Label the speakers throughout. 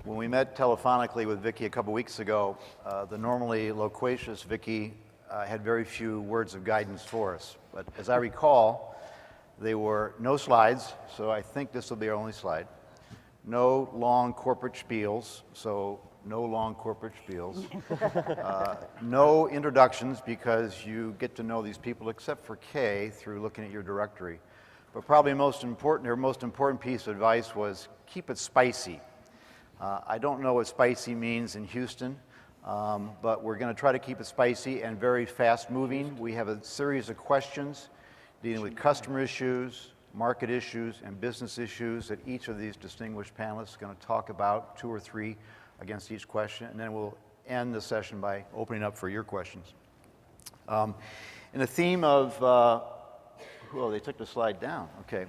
Speaker 1: When we met telephonically with Vicki a couple weeks ago, the normally loquacious Vicki had very few words of guidance for us. But as I recall, they were no slides, so I think this will be our only slide. No long corporate spiels, so no long corporate spiels. No introductions, because you get to know these people, except for Kay, through looking at your directory. But probably her most important piece of advice was keep it spicy. I don't know what spicy means in Houston, but we're going to try to keep it spicy and very fast-moving. We have a series of questions dealing with customer issues, market issues, and business issues that each of these distinguished panelists are going to talk about, 2 or 3 against each question, and then we'll end the session by opening up for your questions. In the theme of oh, they took the slide down. Okay.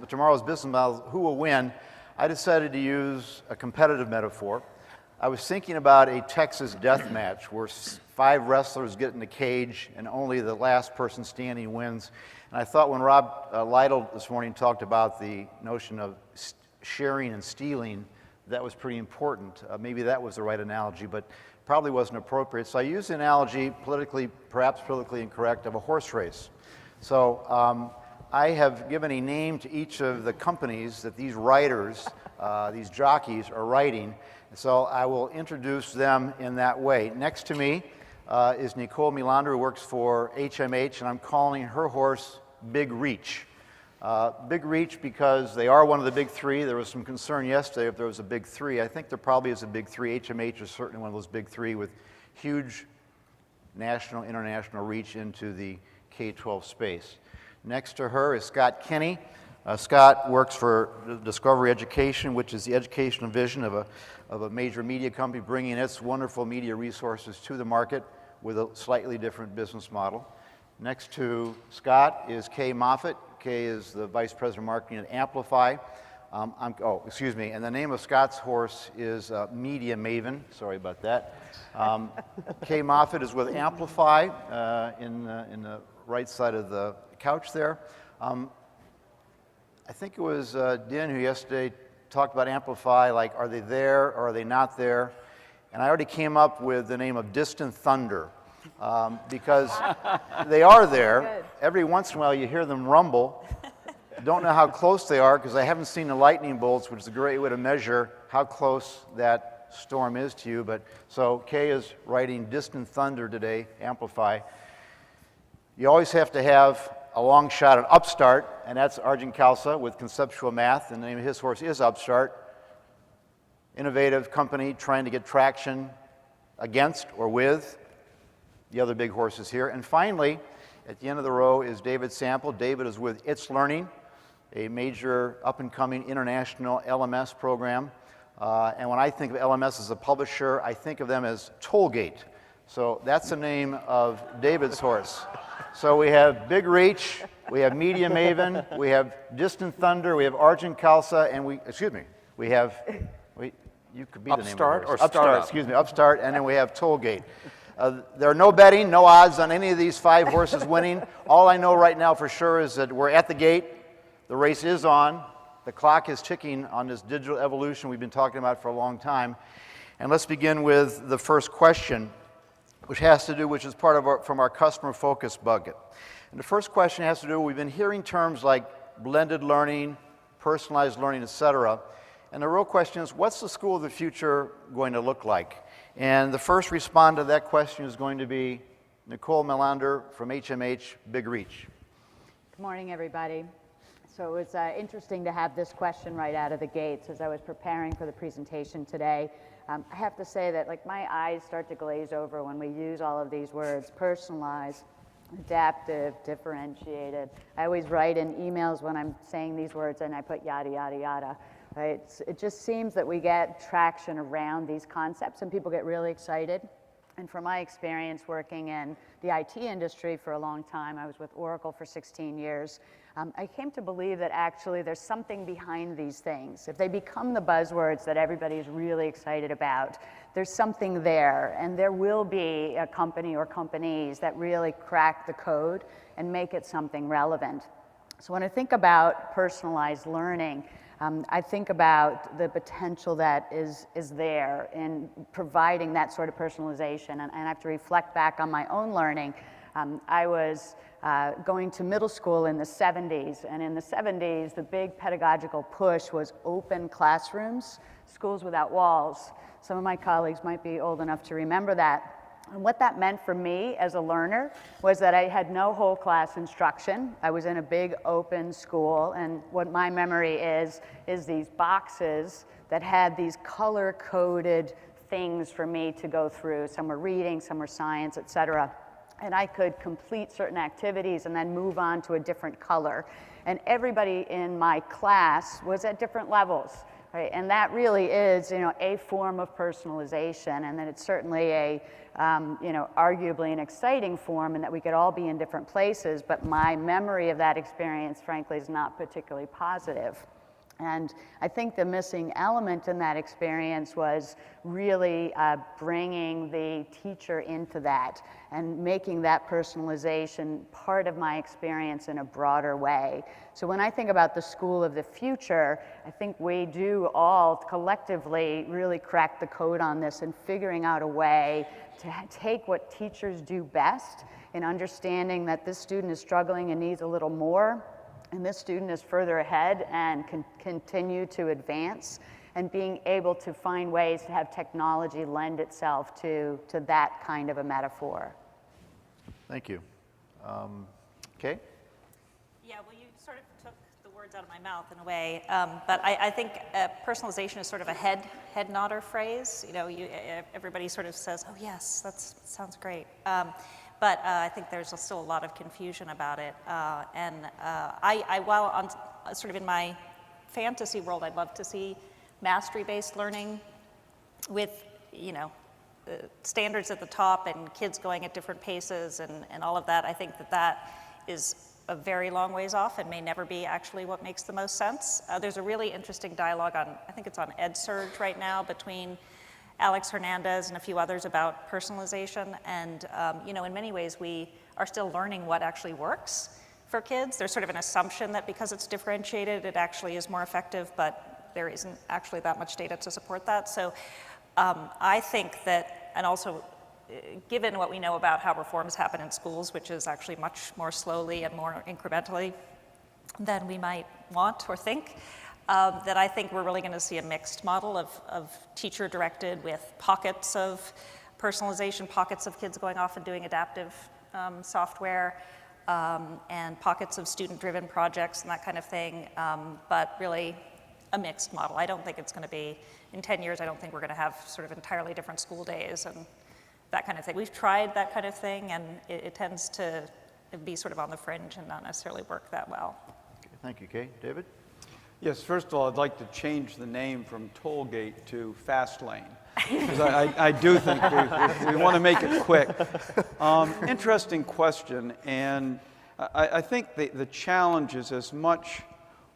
Speaker 1: Tomorrow's business model, who will win? I decided to use a competitive metaphor. I was thinking about a Texas death match where 5 wrestlers get in the cage and only the last person standing wins. And I thought when Rob Lytle this morning talked about the notion of sharing and stealing, that was pretty important. Maybe that was the right analogy, but probably wasn't appropriate. So I used the analogy, perhaps politically incorrect, of a horse race. So I have given a name to each of the companies that these riders, these jockeys, are riding. So I will introduce them in that way. Next to me is Nicole Melander, who works for HMH, and I'm calling her horse Big Reach. Big Reach because they are one of the big 3. There was some concern yesterday if there was a big 3. I think there probably is a big 3. HMH is certainly one of those big 3 with huge national, international reach into the K-12 space. Next to her is Scott Kinney. Scott works for Discovery Education, which is the educational vision of a major media company bringing its wonderful media resources to the market with a slightly different business model. Next to Scott is Kay Moffitt. Kay is the Vice President of Marketing at Amplify. And the name of Scott's horse is Media Maven. Sorry about that. Kay Moffitt is with Amplify in the right side of the couch there. I think it was Din who yesterday talked about Amplify, like, are they there or are they not there? And I already came up with the name of Distant Thunder. Because they are there. Good. Every once in a while you hear them rumble. Don't know how close they are because I haven't seen the lightning bolts, which is a great way to measure how close that storm is to you. But so Kay is writing Distant Thunder today, Amplify. You always have to have a long shot at Upstart, and that's Arjun Khalsa with Conceptual Math, and the name of his horse is Upstart. Innovative company trying to get traction against or with the other big horses here. And finally, at the end of the row is David Sample. David is with It's Learning, a major up-and-coming international LMS program. And when I think of LMS as a publisher, I think of them as Tollgate. So that's the name of David's horse. So we have Big Reach, we have Media Maven, we have Distant Thunder, we have Arjun Khalsa, and you could be the name of the horse. Upstart, and then we have Tollgate. There are no betting, no odds on any of these 5 horses winning. All I know right now for sure is that we're at the gate. The race is on. The clock is ticking on this digital evolution we've been talking about for a long time. And let's begin with the first question, which is part of from our customer focus bucket. And the first question has to do, we've been hearing terms like blended learning, personalized learning, etc. And the real question is, what's the school of the future going to look like? And the first respond to that question is going to be Nicole Melander from HMH Big Reach.
Speaker 2: Good morning, everybody. So it was interesting to have this question right out of the gates as I was preparing for the presentation today. I have to say that my eyes start to glaze over when we use all of these words: personalized, adaptive, differentiated. I always write in emails when I'm saying these words and I put yada, yada, yada. Right? It just seems that we get traction around these concepts and people get really excited. And from my experience working in the IT industry for a long time, I was with Oracle for 16 years, I came to believe that actually there's something behind these things. If they become the buzzwords that everybody's really excited about, there's something there, and there will be a company or companies that really crack the code and make it something relevant. So when I think about personalized learning, I think about the potential that is there in providing that sort of personalization, and I have to reflect back on my own learning. I was going to middle school in the 70s, and in the 70s, the big pedagogical push was open classrooms, schools without walls. Some of my colleagues might be old enough to remember that. And what that meant for me as a learner was that I had no whole class instruction. I was in a big open school, and what my memory is these boxes that had these color-coded things for me to go through. Some were reading, some were science, et cetera. And I could complete certain activities and then move on to a different color. And everybody in my class was at different levels. Right? And that really is, a form of personalization, and that it's certainly a, arguably an exciting form, and that we could all be in different places, but my memory of that experience, frankly, is not particularly positive. And I think the missing element in that experience was really bringing the teacher into that and making that personalization part of my experience in a broader way. So when I think about the school of the future, I think we do all collectively really crack the code on this and figuring out a way to take what teachers do best in understanding that this student is struggling and needs a little more, and this student is further ahead and can continue to advance, and being able to find ways to have technology lend itself to that kind of a metaphor.
Speaker 1: Thank you. Kay?
Speaker 3: Yeah, well, you sort of took the words out of my mouth in a way, but I think personalization is sort of a head nodder phrase. Everybody sort of says, "Oh yes, that sounds great." But I think there's still a lot of confusion about it. While on sort of in my fantasy world, I'd love to see mastery-based learning with, standards at the top and kids going at different paces and all of that. I think that is a very long ways off and may never be actually what makes the most sense. There's a really interesting dialogue on, I think it's on EdSurge right now, between Alex Hernandez and a few others about personalization, and in many ways we are still learning what actually works for kids. There's sort of an assumption that because it's differentiated, it actually is more effective, but there isn't actually that much data to support that. So I think that, and also given what we know about how reforms happen in schools, which is actually much more slowly and more incrementally than we might want or think, that I think we're really going to see a mixed model of teacher-directed with pockets of personalization, pockets of kids going off and doing adaptive software, and pockets of student-driven projects and that kind of thing, but really a mixed model. I don't think it's going to be, in 10 years, I don't think we're going to have sort of entirely different school days and that kind of thing. We've tried that kind of thing, and it tends to be sort of on the fringe and not necessarily work that well.
Speaker 1: Okay, thank you, Kay. David?
Speaker 4: Yes, first of all, I'd like to change the name from toll gate to fast lane, because I do think we want to make it quick. Interesting question, and I think the challenge is as much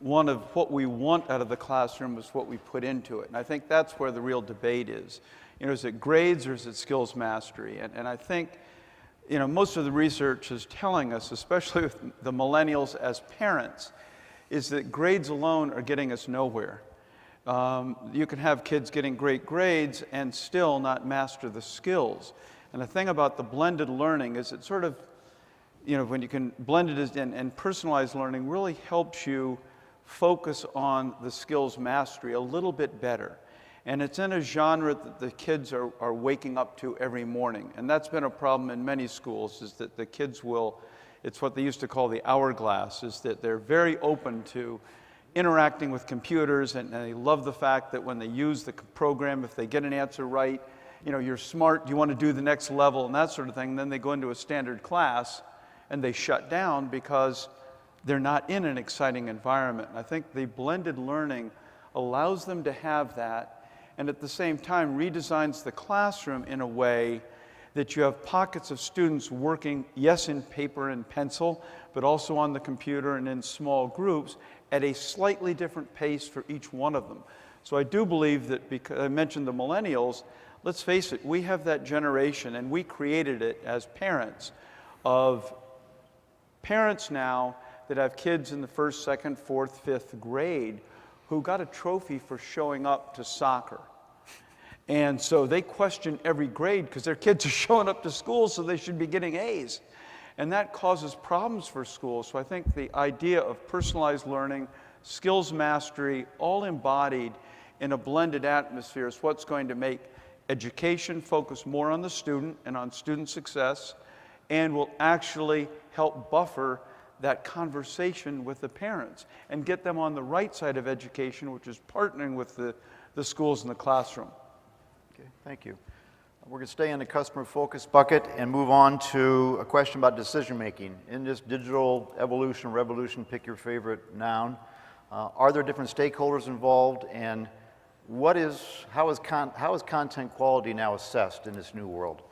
Speaker 4: one of what we want out of the classroom as what we put into it, and I think that's where the real debate is. Is it grades or is it skills mastery? And I think, most of the research is telling us, especially with the millennials as parents, is that grades alone are getting us nowhere. You can have kids getting great grades and still not master the skills. And the thing about the blended learning is it sort of, when you can blend it and personalized learning really helps you focus on the skills mastery a little bit better. And it's in a genre that the kids are waking up to every morning. And that's been a problem in many schools, is that the kids it's what they used to call the hourglass, is that they're very open to interacting with computers, and they love the fact that when they use the program, if they get an answer right, you're smart, you want to do the next level and that sort of thing. And then they go into a standard class and they shut down because they're not in an exciting environment. And I think the blended learning allows them to have that, and at the same time redesigns the classroom in a way that you have pockets of students working, yes, in paper and pencil, but also on the computer and in small groups at a slightly different pace for each one of them. So I do believe that, because I mentioned the millennials, let's face it, we have that generation, and we created it as parents, of parents now that have kids in the first, second, fourth, fifth grade who got a trophy for showing up to soccer. And so they question every grade because their kids are showing up to school, so they should be getting A's. And that causes problems for schools. So I think the idea of personalized learning, skills mastery, all embodied in a blended atmosphere is what's going to make education focus more on the student and on student success, and will actually help buffer that conversation with the parents and get them on the right side of education, which is partnering with the schools in the classroom.
Speaker 1: Okay, thank you. We're going to stay in the customer focus bucket and move on to a question about decision making. In this digital evolution, revolution, pick your favorite noun, are there different stakeholders involved, and how is content quality now assessed in this new world?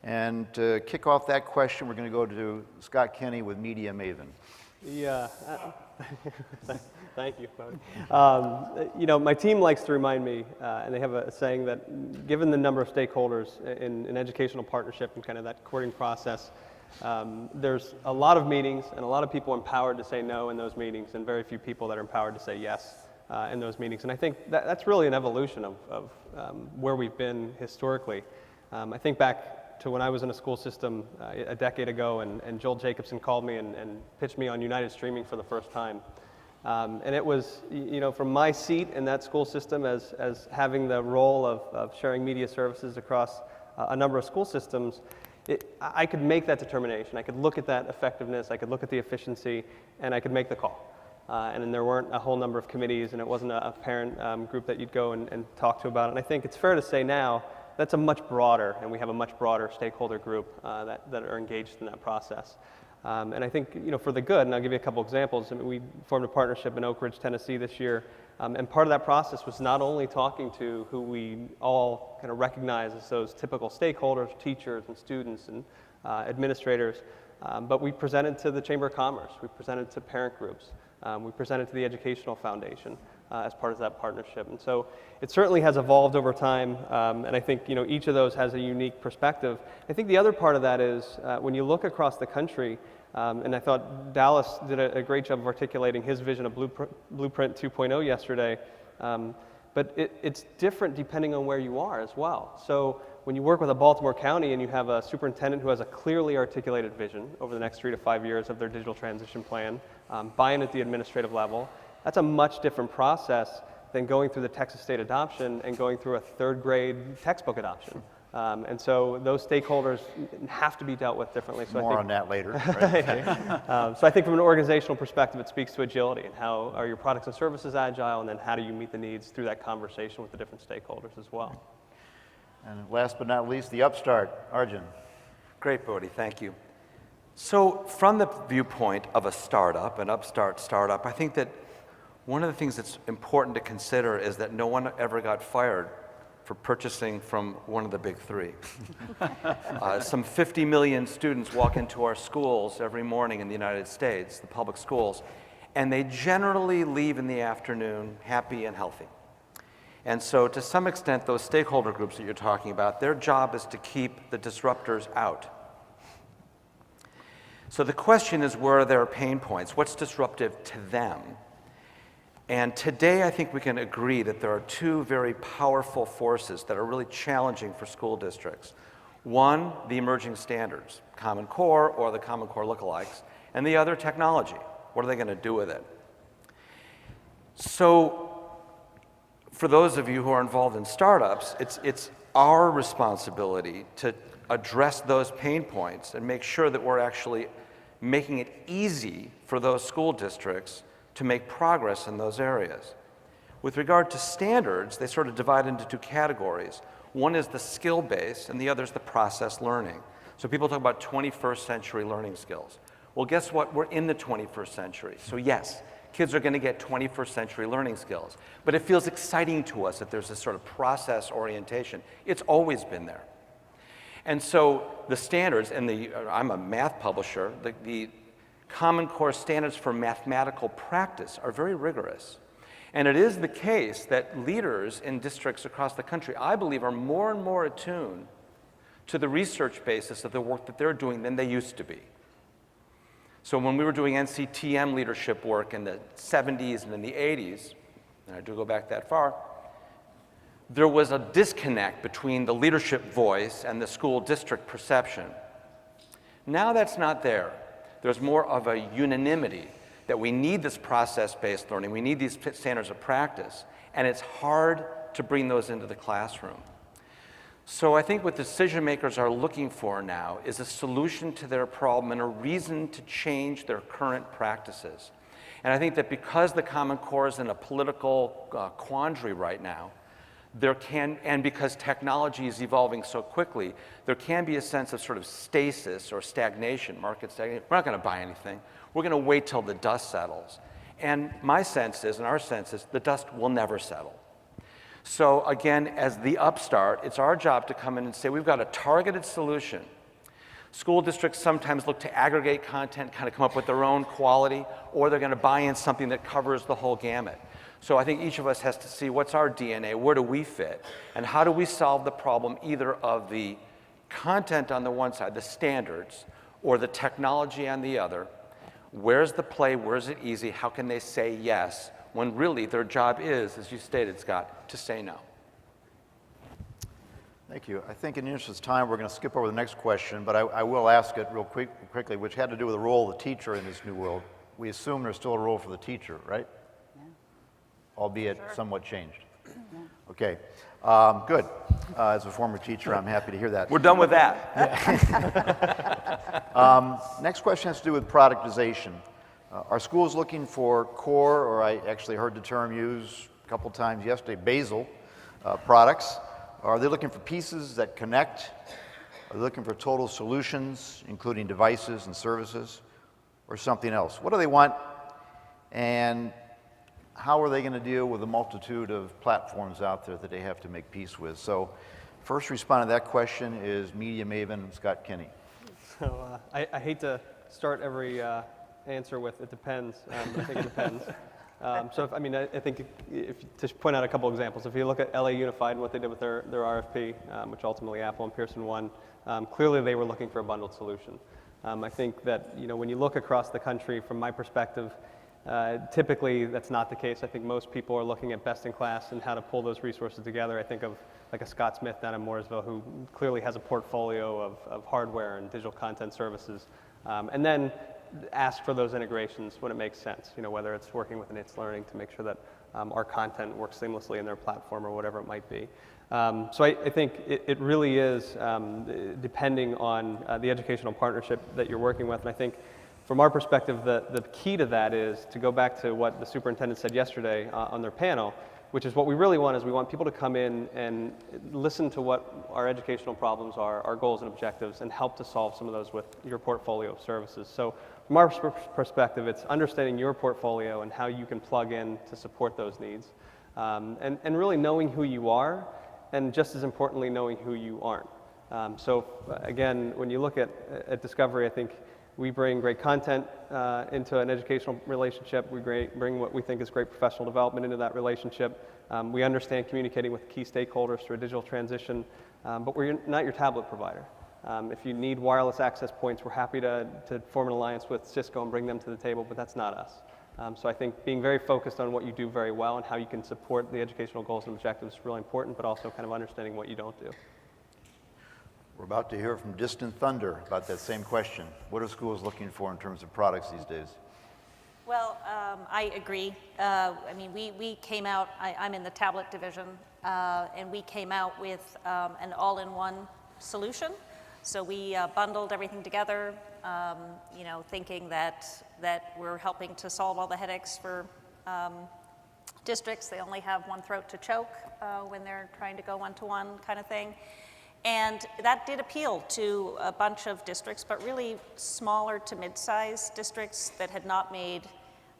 Speaker 1: And to kick off that question, we're going to go to Scott Kenny with Media Maven.
Speaker 5: Yeah, thank you, Bodie. You know, my team likes to remind me, and they have a saying that given the number of stakeholders in educational partnership and kind of that courting process, there's a lot of meetings and a lot of people empowered to say no in those meetings, and very few people that are empowered to say yes in those meetings. And I think that's really an evolution of where we've been historically. I think back to when I was in a school system a decade ago, and Joel Jacobson called me and pitched me on United Streaming for the first time. And it was, you know, from my seat in that school system as having the role of sharing media services across a number of school systems, I could make that determination. I could look at that effectiveness, I could look at the efficiency, and I could make the call. And then there weren't a whole number of committees, and it wasn't a parent group that you'd go and talk to about it. And I think it's fair to say now that's a much broader, and we have a much broader stakeholder group that are engaged in that process. And I think, you know, for the good, and I'll give you a couple examples. I mean, we formed a partnership in Oak Ridge, Tennessee this year, and part of that process was not only talking to who we all kind of recognize as those typical stakeholders, teachers and students and administrators, but we presented to the Chamber of Commerce, we presented to parent groups, we presented to the Educational Foundation as part of that partnership. And so it certainly has evolved over time, and I think, you know, each of those has a unique perspective. I think the other part of that is when you look across the country, and I thought Dallas did a great job of articulating his vision of Blueprint 2.0 yesterday, but it's different depending on where you are as well. So when you work with a Baltimore County and you have a superintendent who has a clearly articulated vision over the next 3 to 5 years of their digital transition plan, buy-in at the administrative level, that's a much different process than going through the Texas state adoption and going through a 3rd grade textbook adoption. And so those stakeholders have to be dealt with differently. So
Speaker 1: More on that later. Right?
Speaker 5: So I think from an organizational perspective, it speaks to agility and how are your products and services agile, and then how do you meet the needs through that conversation with the different stakeholders as well.
Speaker 1: And last but not least, the upstart, Arjun.
Speaker 6: Great, Bodie, thank you. So from the viewpoint of a startup, an upstart startup, I think that one of the things that's important to consider is that no one ever got fired for purchasing from one of the big three. Some 50 million students walk into our schools every morning in the United States, the public schools, and they generally leave in the afternoon happy and healthy. And so to some extent, those stakeholder groups that you're talking about, their job is to keep the disruptors out. So the question is, where are their pain points? What's disruptive to them? And today, I think we can agree that there are 2 very powerful forces that are really challenging for school districts. One, the emerging standards, Common Core or the Common Core lookalikes, and the other, technology. What are they going to do with it? So for those of you who are involved in startups, it's our responsibility to address those pain points and make sure that we're actually making it easy for those school districts to make progress in those areas. With regard to standards, they sort of divide into 2 categories. One is the skill base, and the other is the process learning. So people talk about 21st century learning skills. Well, guess what? We're in the 21st century. So yes, kids are going to get 21st century learning skills. But it feels exciting to us that there's this sort of process orientation. It's always been there. And so the standards, and I'm a math publisher, the Common Core standards for mathematical practice are very rigorous. And it is the case that leaders in districts across the country, I believe, are more and more attuned to the research basis of the work that they're doing than they used to be. So when we were doing NCTM leadership work in the 70s and in the 80s, and I do go back that far, there was a disconnect between the leadership voice and the school district perception. Now that's not there. There's more of a unanimity that we need this process-based learning, we need these standards of practice, and it's hard to bring those into the classroom. So I think what decision makers are looking for now is a solution to their problem and a reason to change their current practices. And I think that because the Common Core is in a political quandary right now, and because technology is evolving so quickly, there can be a sense of sort of stasis or stagnation, market stagnation. We're not going to buy anything. We're going to wait till the dust settles. And my sense is, and our sense is, the dust will never settle. So again, as the upstart, it's our job to come in and say, we've got a targeted solution. School districts sometimes look to aggregate content, kind of come up with their own quality, or they're going to buy in something that covers the whole gamut. So I think each of us has to see what's our DNA, where do we fit, and how do we solve the problem either of the content on the one side, the standards, or the technology on the other. Where's the play, where's it easy, how can they say yes, when really their job is, as you stated, Scott, to say no.
Speaker 1: Thank you. I think in the interest of time, we're going to skip over the next question, but I will ask it real quickly, which had to do with the role of the teacher in this new world. We assume there's still a role for the teacher, right? Albeit somewhat changed. Okay, good. As a former teacher, I'm happy to hear that.
Speaker 6: We're done with that.
Speaker 1: Next question has to do with productization. Are schools looking for core, or I actually heard the term used a couple times yesterday, basal products? Are they looking for pieces that connect? Are they looking for total solutions, including devices and services, or something else? What do they want, and how are they going to deal with the multitude of platforms out there that they have to make peace with? So first responding to that question is media maven Scott Kinney.
Speaker 5: So I hate to start every answer with it depends. I think it depends. I think to point out a couple examples, if you look at LA Unified and what they did with their RFP, which ultimately Apple and Pearson won, clearly they were looking for a bundled solution. I think that when you look across the country, from my perspective, typically that's not the case. I think most people are looking at best in class and how to pull those resources together. I think of like a Scott Smith down in Mooresville who clearly has a portfolio of hardware and digital content services, and then ask for those integrations when it makes sense, whether it's working with It's Learning to make sure that our content works seamlessly in their platform or whatever it might be. So I think it really is depending on the educational partnership that you're working with. And I think from our perspective, the key to that is to go back to what the superintendent said yesterday on their panel, which is what we really want is we want people to come in and listen to what our educational problems are, our goals and objectives, and help to solve some of those with your portfolio of services. So from our perspective, it's understanding your portfolio and how you can plug in to support those needs, and really knowing who you are, and just as importantly, knowing who you aren't. So again, when you look at Discovery, I think we bring great content into an educational relationship. We bring what we think is great professional development into that relationship. We understand communicating with key stakeholders through a digital transition, but we're not your tablet provider. If you need wireless access points, we're happy to form an alliance with Cisco and bring them to the table, but that's not us. So I think being very focused on what you do very well and how you can support the educational goals and objectives is really important, but also kind of understanding what you don't do.
Speaker 1: We're about to hear from Distant Thunder about that same question. What are schools looking for in terms of products these days?
Speaker 3: Well, I agree. We came out, I'm in the tablet division, and we came out with an all-in-one solution. So we bundled everything together, thinking that we're helping to solve all the headaches for districts. They only have one throat to choke when they're trying to go one-to-one kind of thing. And that did appeal to a bunch of districts, but really smaller to mid-sized districts that had not made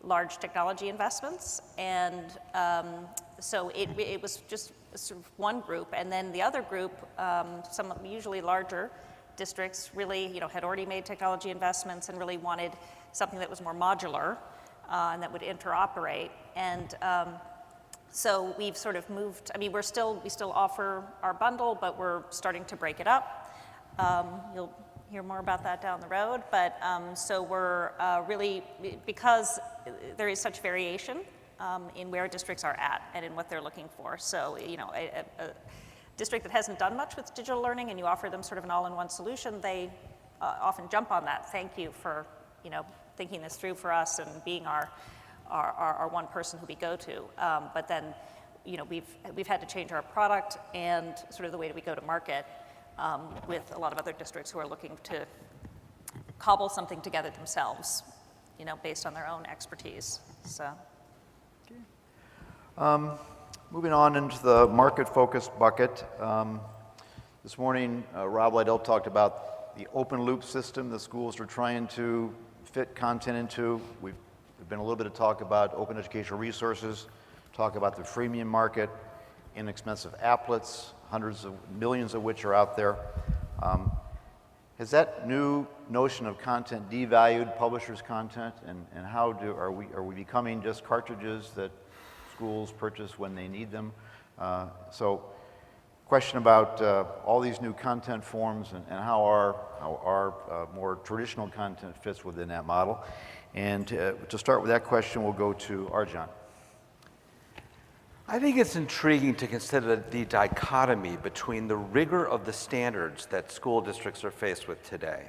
Speaker 3: large technology investments. And so it was just sort of one group. And then the other group, some usually larger districts, really had already made technology investments and really wanted something that was more modular and that would interoperate. And so we've sort of moved, we still offer our bundle, but we're starting to break it up. You'll hear more about that down the road, but so we're really, because there is such variation in where districts are at and in what they're looking for. So, you know, a district that hasn't done much with digital learning and you offer them sort of an all-in-one solution, they often jump on that. Thank you for, you know, thinking this through for us and being our one person who we go to. But then, you know, we've had to change our product and sort of the way that we go to market with a lot of other districts who are looking to cobble something together themselves, you know, based on their own expertise. So.
Speaker 1: Moving on into the market-focused bucket. This morning, Rob Liddell talked about the open loop system the schools are trying to fit content into. We've been a little bit of talk about open educational resources, talk about the freemium market, inexpensive applets, hundreds of millions of which are out there. Has that new notion of content devalued publishers' content, and how are we becoming just cartridges that schools purchase when they need them? So, question about all these new content forms and how our more traditional content fits within that model. And to start with that question, we'll go to Arjan.
Speaker 6: I think it's intriguing to consider the dichotomy between the rigor of the standards that school districts are faced with today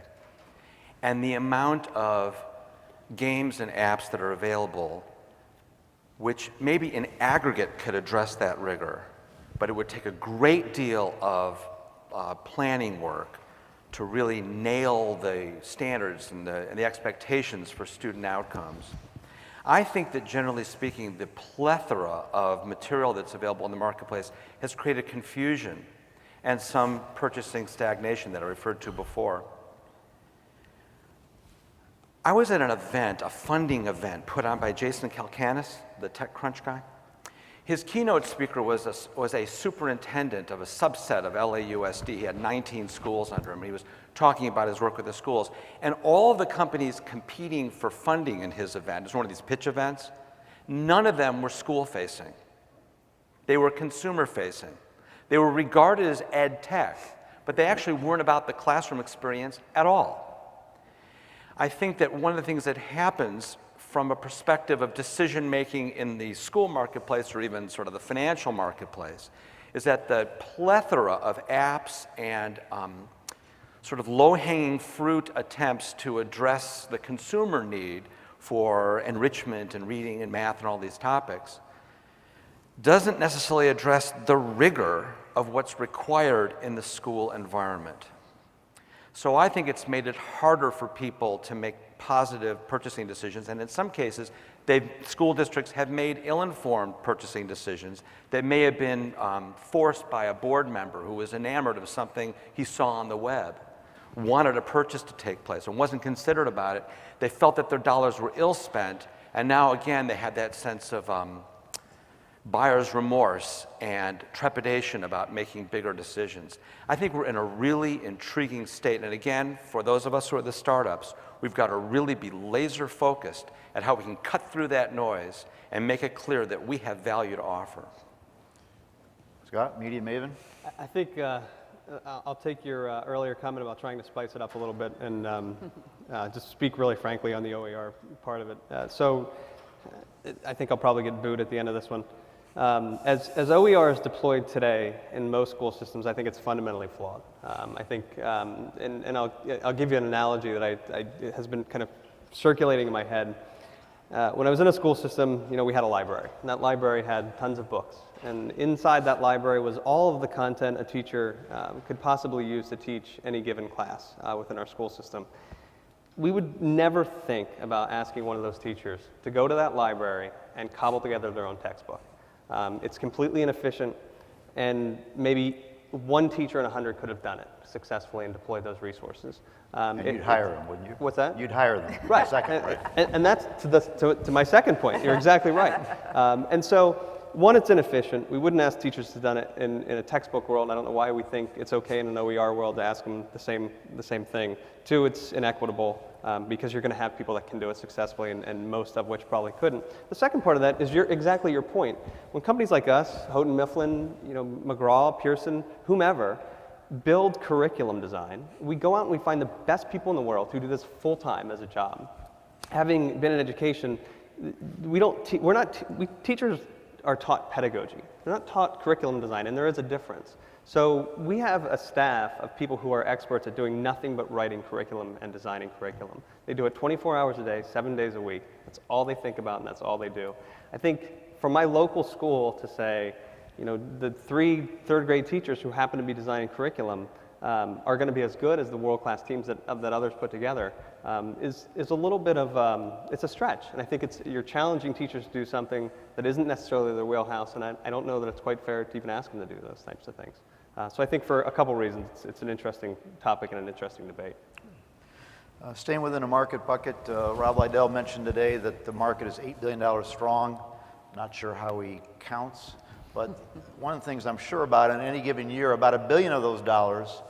Speaker 6: and the amount of games and apps that are available, which maybe in aggregate could address that rigor, but it would take a great deal of planning work to really nail the standards and the expectations for student outcomes. I think that generally speaking, the plethora of material that's available in the marketplace has created confusion and some purchasing stagnation that I referred to before. I was at an event, a funding event, put on by Jason Kalkanis, the TechCrunch guy. His keynote speaker was a superintendent of a subset of LAUSD. He had 19 schools under him. He was talking about his work with the schools. And all of the companies competing for funding in his event, it was one of these pitch events, none of them were school-facing. They were consumer-facing. They were regarded as ed tech, but they actually weren't about the classroom experience at all. I think that one of the things that happens from a perspective of decision-making in the school marketplace or even sort of the financial marketplace is that the plethora of apps and sort of low-hanging fruit attempts to address the consumer need for enrichment and reading and math and all these topics doesn't necessarily address the rigor of what's required in the school environment. So I think it's made it harder for people to make positive purchasing decisions, and in some cases, school districts have made ill-informed purchasing decisions that may have been forced by a board member who was enamored of something he saw on the web, wanted a purchase to take place, and wasn't considered about it. They felt that their dollars were ill-spent, and now again they had that sense of buyer's remorse and trepidation about making bigger decisions. I think we're in a really intriguing state, and again, for those of us who are the startups, we've got to really be laser focused at how we can cut through that noise and make it clear that we have value to offer.
Speaker 1: Scott, Media Maven?
Speaker 5: I think I'll take your earlier comment about trying to spice it up a little bit and just speak really frankly on the OER part of it. So I think I'll probably get booed at the end of this one. As OER is deployed today in most school systems, I think it's fundamentally flawed. I think, and I'll give you an analogy that has been kind of circulating in my head. When I was in a school system, you know, we had a library, and that library had tons of books. And inside that library was all of the content a teacher could possibly use to teach any given class within our school system. We would never think about asking one of those teachers to go to that library and cobble together their own textbook. It's completely inefficient, and maybe one teacher in 100 could have done it successfully and deployed those resources.
Speaker 1: And you'd hire them, wouldn't you?
Speaker 5: What's that?
Speaker 1: You'd hire them.
Speaker 5: Right.
Speaker 1: Second, right.
Speaker 5: And that's to my second point. You're exactly right. And so, one, it's inefficient. We wouldn't ask teachers to have done it in a textbook world. I don't know why we think it's okay in an OER world to ask them the same thing. Two, it's inequitable because you're going to have people that can do it successfully and most of which probably couldn't. The second part of that is exactly your point. When companies like us, Houghton Mifflin, McGraw, Pearson, whomever, build curriculum design, we go out and we find the best people in the world who do this full-time as a job. Having been in education, teachers are taught pedagogy. They're not taught curriculum design, and there is a difference. So we have a staff of people who are experts at doing nothing but writing curriculum and designing curriculum. They do it 24 hours a day, 7 days a week. That's all they think about, and that's all they do. I think for my local school to say, the 3 third-grade teachers who happen to be designing curriculum are going to be as good as the world-class teams that others put together is a little bit of, it's a stretch. And I think you're challenging teachers to do something that isn't necessarily their wheelhouse, and I don't know that it's quite fair to even ask them to do those types of things. So I think for a couple reasons, it's an interesting topic and an interesting debate.
Speaker 1: Staying within a market bucket, Rob Liddell mentioned today that the market is $8 billion strong. Not sure how he counts, but one of the things I'm sure about in any given year, about $1 billion of those dollars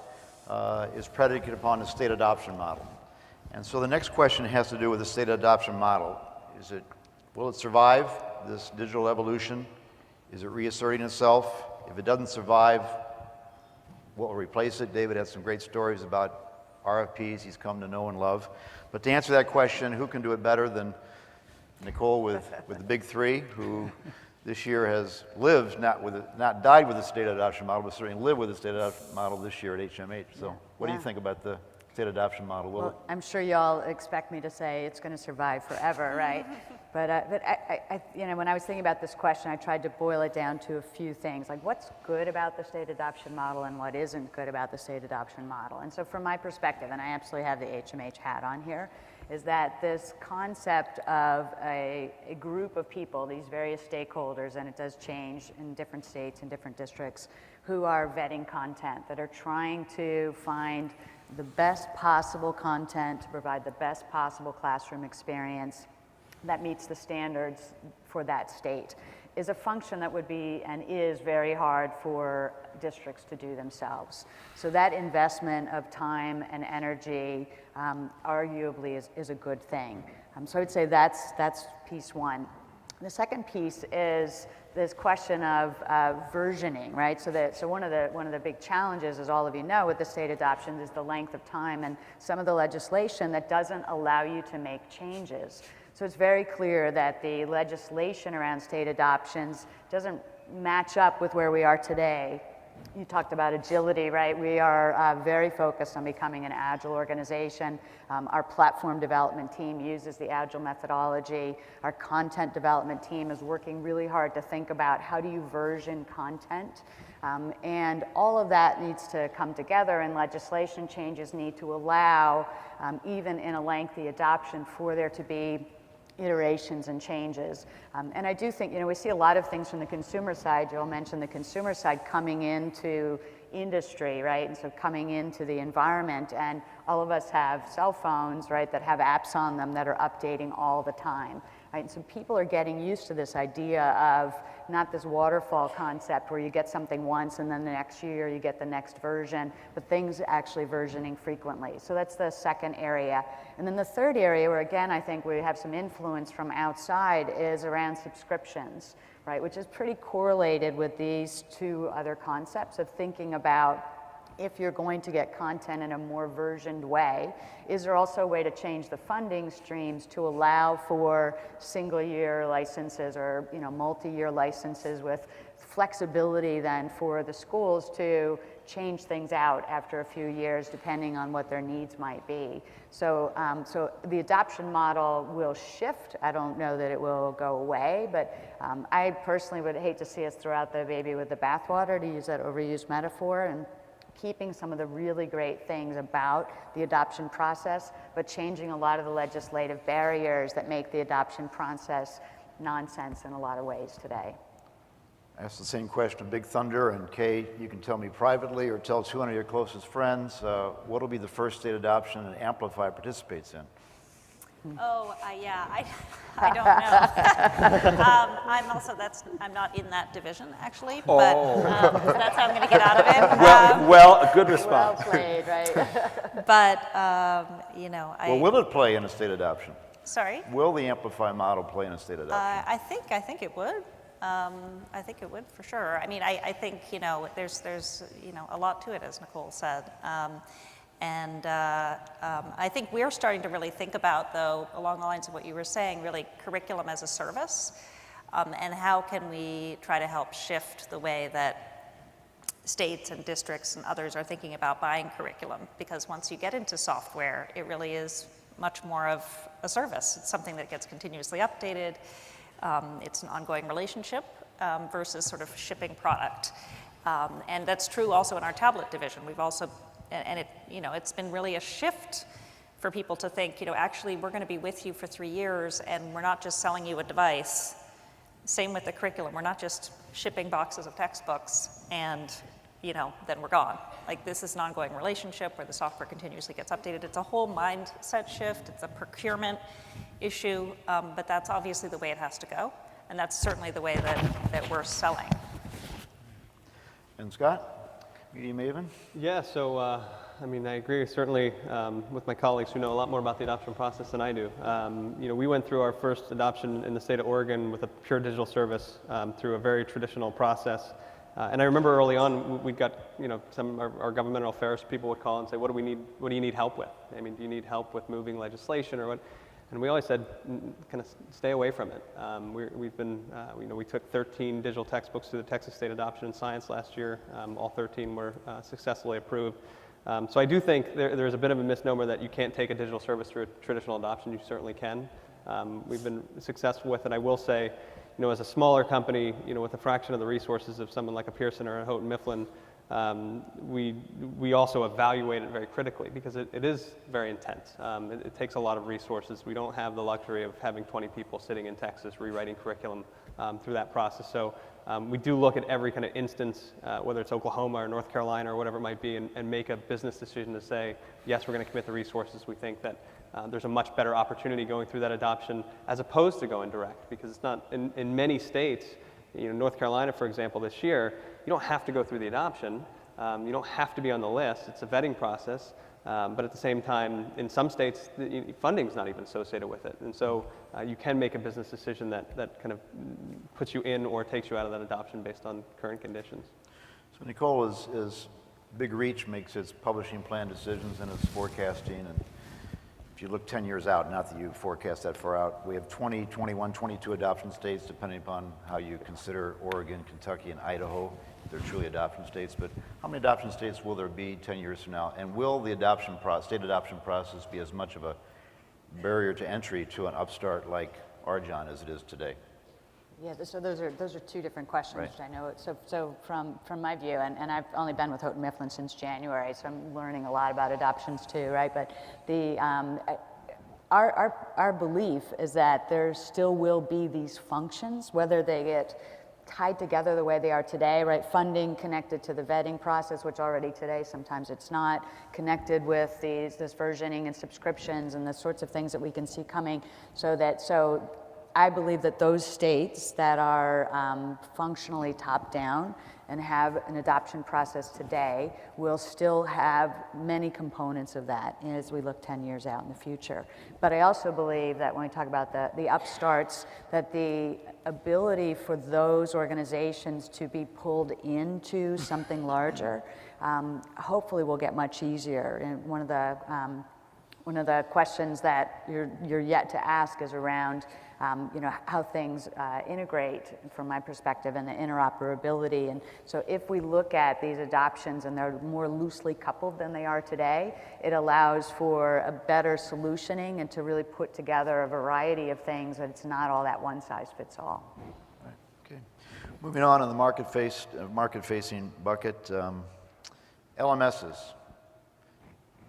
Speaker 1: is predicated upon the state adoption model. And so the next question has to do with the state adoption model. Will it survive this digital evolution? Is it reasserting itself? If it doesn't survive, what will replace it? David has some great stories about RFPs he's come to know and love. But to answer that question, who can do it better than Nicole with the big 3, who this year has lived, not died with the state adoption model, but certainly lived with the state adoption model this year at HMH. So what do you think about the state adoption model?
Speaker 2: Well, I'm sure y'all expect me to say it's going to survive forever, right? But I, when I was thinking about this question, I tried to boil it down to a few things, like what's good about the state adoption model and what isn't good about the state adoption model. And so from my perspective, and I absolutely have the HMH hat on here, is that this concept of a group of people, these various stakeholders, and it does change in different states and different districts, who are vetting content, that are trying to find the best possible content to provide the best possible classroom experience that meets the standards for that state, is a function that would be and is very hard for districts to do themselves. So that investment of time and energy arguably is a good thing. So I would say that's piece one. The second piece is this question of versioning, right? So one of the big challenges, as all of you know, with the state adoptions is the length of time and some of the legislation that doesn't allow you to make changes. So it's very clear that the legislation around state adoptions doesn't match up with where we are today. You talked about agility, right? We are very focused on becoming an agile organization. Our platform development team uses the agile methodology. Our content development team is working really hard to think about how do you version content. And all of that needs to come together, and legislation changes need to allow, even in a lengthy adoption, for there to be iterations and changes. And I do think, we see a lot of things from the consumer side. Joel mentioned the consumer side coming into industry, right? And so coming into the environment, and all of us have cell phones, right, that have apps on them that are updating all the time, right? And so people are getting used to this idea of not this waterfall concept where you get something once and then the next year you get the next version, but things actually versioning frequently. So that's the second area. And then the third area, where again I think we have some influence from outside, is around subscriptions, right, which is pretty correlated with these 2 other concepts of thinking about, if you're going to get content in a more versioned way, is there also a way to change the funding streams to allow for single-year licenses or multi-year licenses with flexibility then for the schools to change things out after a few years depending on what their needs might be. So, so the adoption model will shift. I don't know that it will go away, but I personally would hate to see us throw out the baby with the bathwater, to use that overused metaphor, and keeping some of the really great things about the adoption process, but changing a lot of the legislative barriers that make the adoption process nonsense in a lot of ways today.
Speaker 1: I asked the same question of Big Thunder, and Kay, you can tell me privately or tell 200 of your closest friends, what will be the first state adoption that Amplify participates in?
Speaker 3: Oh, yeah, I don't know. I'm not in that division, actually, but that's how I'm going to get out of it.
Speaker 6: Well, a good response.
Speaker 2: Well played, right?
Speaker 3: But,
Speaker 1: Well, will it play in a state adoption?
Speaker 3: Sorry?
Speaker 1: Will the Amplify model play in a state adoption?
Speaker 3: I think it would. I think it would, for sure. I mean, I think, there's a lot to it, as Nicole said. And I think we're starting to really think about, though, along the lines of what you were saying, really curriculum as a service, and how can we try to help shift the way that states and districts and others are thinking about buying curriculum, because once you get into software, it really is much more of a service. It's something that gets continuously updated. It's an ongoing relationship versus sort of shipping product. And that's true also in our tablet division. We've also, and it, you know, it's been really a shift for people to think, you know, actually we're going to be with you for 3 years and we're not just selling you a device. Same with the curriculum. We're not just shipping boxes of textbooks and, you know, then we're gone. Like, this is an ongoing relationship where the software continuously gets updated. It's a whole mindset shift. It's a procurement issue, but that's obviously the way it has to go. And that's certainly the way that we're selling.
Speaker 1: And Scott, Media Maven?
Speaker 5: Yeah, so I mean, I agree certainly with my colleagues who know a lot more about the adoption process than I do. You know, we went through our first adoption in the state of Oregon with a pure digital service through a very traditional process. And I remember early on, we got, you know, some of our governmental affairs people would call and say, what do you need help with? I mean, do you need help with moving legislation or what? And we always said, kind of stay away from it. We've been, you know, we took 13 digital textbooks through the Texas State Adoption and Science last year. All 13 were successfully approved. So I do think there's a bit of a misnomer that you can't take a digital service through a traditional adoption. You certainly can. We've been successful with it. I will say, you know, as a smaller company, you know, with a fraction of the resources of someone like a Pearson or a Houghton Mifflin, we also evaluate it very critically because it is very intense. It takes a lot of resources. We don't have the luxury of having 20 people sitting in Texas rewriting curriculum through that process. So we do look at every kind of instance, whether it's Oklahoma or North Carolina or whatever it might be, and make a business decision to say, yes, we're going to commit the resources. We think that there's a much better opportunity going through that adoption as opposed to going direct, because it's not, in many states, you know, North Carolina, for example, this year, you don't have to go through the adoption. You don't have to be on the list. It's a vetting process. But at the same time, in some states, funding's not even associated with it. And so you can make a business decision that kind of puts you in or takes you out of that adoption based on current conditions.
Speaker 1: So Nicole, is Big Reach makes its publishing plan decisions and its forecasting, and if you look 10 years out, not that you forecast that far out, we have 20, 21, 22 adoption states, depending upon how you consider Oregon, Kentucky, and Idaho. They're truly adoption states, but how many adoption states will there be 10 years from now? And will the state adoption process be as much of a barrier to entry to an upstart like Arjan as it is today?
Speaker 2: Yeah, so those are two different questions,
Speaker 1: Right.
Speaker 2: which I know. So from my view, and I've only been with Houghton Mifflin since January, so I'm learning a lot about adoptions too, right? But the our belief is that there still will be these functions, whether they get tied together the way they are today, right? Funding connected to the vetting process, which already today sometimes it's not, connected with this versioning and subscriptions and the sorts of things that we can see coming. So I believe that those states that are functionally top down and have an adoption process today will still have many components of that as we look 10 years out in the future. But I also believe that when we talk about the upstarts, that the ability for those organizations to be pulled into something larger hopefully will get much easier. And one of the questions that you're yet to ask is around you know, how things integrate from my perspective and the interoperability. And so if we look at these adoptions and they're more loosely coupled than they are today, it allows for a better solutioning and to really put together a variety of things that it's not all that one size fits all.
Speaker 1: Right. Okay. Moving on in the market-facing bucket, LMSs,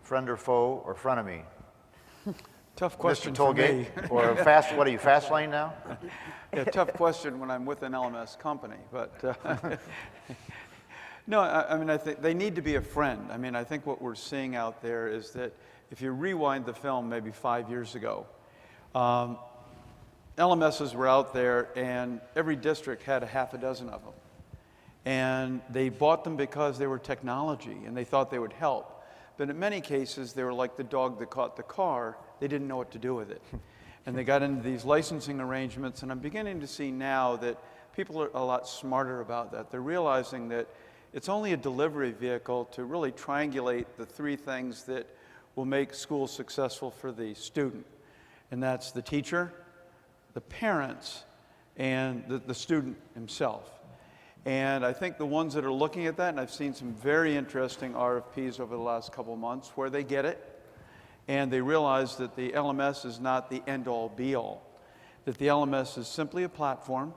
Speaker 1: friend or foe or frenemy?
Speaker 4: Tough question
Speaker 1: Mr.
Speaker 4: for me.
Speaker 1: Tollgate, or what are you, fast lane now?
Speaker 4: Yeah, tough question when I'm with an LMS company, but no, I mean, I think they need to be a friend. I mean, I think what we're seeing out there is that if you rewind the film maybe 5 years ago, LMSs were out there and every district had a half a dozen of them. And they bought them because they were technology and they thought they would help. But in many cases, they were like the dog that caught the car. They didn't know what to do with it. And they got into these licensing arrangements, and I'm beginning to see now that people are a lot smarter about that. They're realizing that it's only a delivery vehicle to really triangulate the three things that will make school successful for the student. And that's the teacher, the parents, and the student himself. And I think the ones that are looking at that, and I've seen some very interesting RFPs over the last couple of months where they get it, and they realize that the LMS is not the end-all be-all, that the LMS is simply a platform,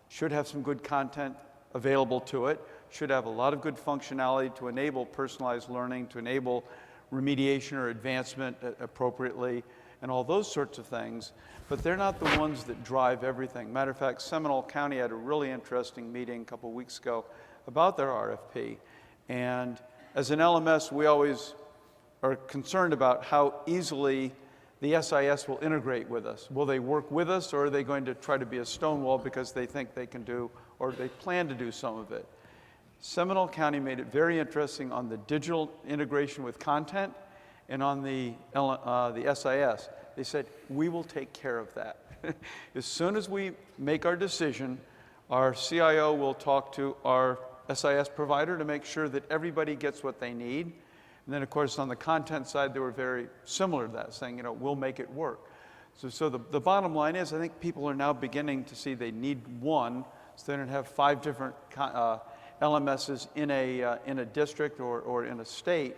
Speaker 4: should have some good content available to it, should have a lot of good functionality to enable personalized learning, to enable remediation or advancement appropriately, and all those sorts of things, but they're not the ones that drive everything. Matter of fact, Seminole County had a really interesting meeting a couple weeks ago about their RFP, and as an LMS, we always are concerned about how easily the SIS will integrate with us. Will they work with us, or are they going to try to be a stonewall because they think they can do, or they plan to do some of it? Seminole County made it very interesting on the digital integration with content and on the SIS. They said, we will take care of that. As soon as we make our decision, our CIO will talk to our SIS provider to make sure that everybody gets what they need. And then, of course, on the content side, they were very similar to that, saying, we'll make it work. So the bottom line is, I think people are now beginning to see they need one, so they don't have 5 different LMSs in a district or in a state.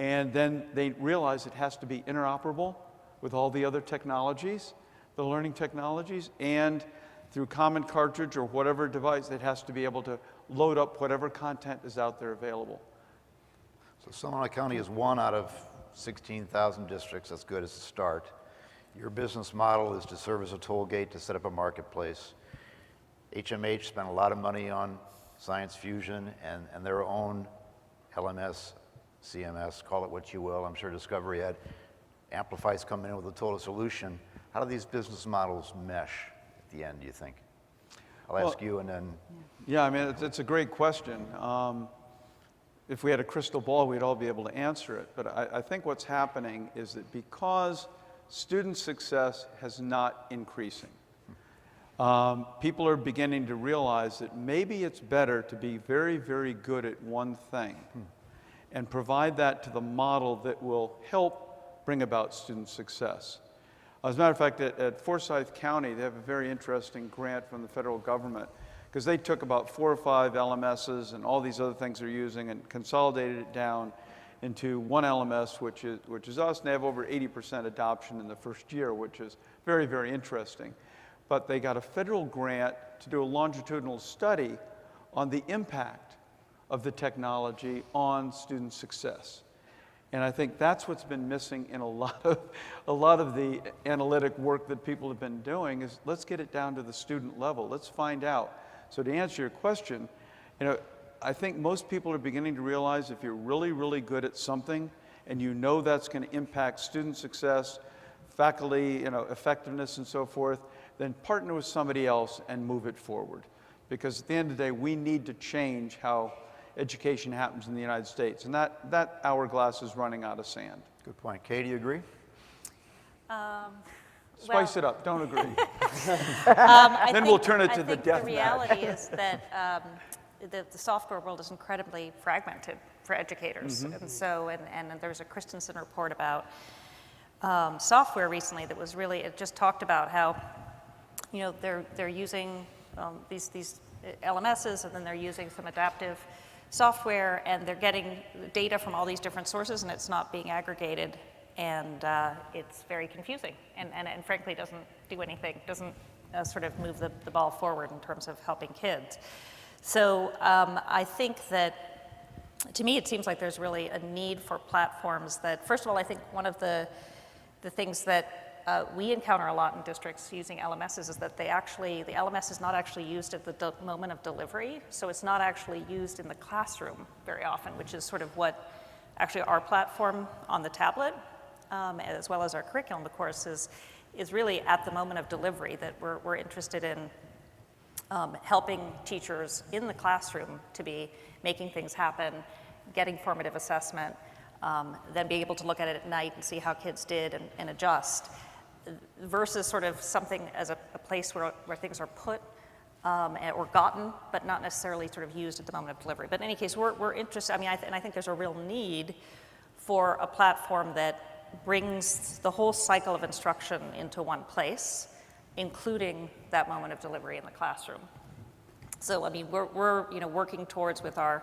Speaker 4: And then they realize it has to be interoperable with all the other technologies, the learning technologies, and through common cartridge or whatever device, it has to be able to load up whatever content is out there available.
Speaker 1: So Seminole County is 1 out of 16,000 districts. That's good as a start. Your business model is to serve as a toll gate to set up a marketplace. HMH spent a lot of money on Science Fusion and their own LMS, CMS, call it what you will. I'm sure Discovery Ed. Amplify's coming in with a total solution. How do these business models mesh at the end, do you think? I'll ask you and then...
Speaker 4: Yeah, I mean, it's a great question. If we had a crystal ball, we'd all be able to answer it. But I think what's happening is that because student success has not increasing, people are beginning to realize that maybe it's better to be very, very good at one thing and provide that to the model that will help bring about student success. As a matter of fact, at Forsyth County, they have a very interesting grant from the federal government because they took about 4 or 5 LMSs and all these other things they're using and consolidated it down into one LMS, which is us, and they have over 80% adoption in the first year, which is very, very interesting. But they got a federal grant to do a longitudinal study on the impact of the technology on student success. And I think that's what's been missing in a lot of the analytic work that people have been doing is let's get it down to the student level. Let's find out. So to answer your question, I think most people are beginning to realize if you're really, really good at something and you know that's going to impact student success, faculty, effectiveness and so forth, then partner with somebody else and move it forward. Because at the end of the day, we need to change how education happens in the United States. And that hourglass is running out of sand.
Speaker 1: Good point. Kay, do you agree?
Speaker 4: Spice it up. Don't agree.
Speaker 3: Then
Speaker 4: we'll turn it to the death
Speaker 3: The reality is that the software world is incredibly fragmented for educators. And so, and there was a Christensen report about software recently that was really, it just talked about how, they're using these LMSs, and then they're using some adaptive software, and they're getting data from all these different sources, and it's not being aggregated, and it's very confusing, and frankly doesn't do anything, doesn't sort of move the ball forward in terms of helping kids. So I think that, to me, it seems like there's really a need for platforms that, first of all, I think one of the things that we encounter a lot in districts using LMSs is that the LMS is not actually used at the moment of delivery, so it's not actually used in the classroom very often, which is sort of what actually our platform on the tablet, as well as our curriculum, of course, is really at the moment of delivery that we're interested in helping teachers in the classroom to be making things happen, getting formative assessment, then being able to look at it at night and see how kids did and adjust, versus sort of something as a place where things are put or gotten, but not necessarily sort of used at the moment of delivery. But in any case, we're interested, I mean, and I think there's a real need for a platform that brings the whole cycle of instruction into one place, including that moment of delivery in the classroom. So, I mean, we're working towards with our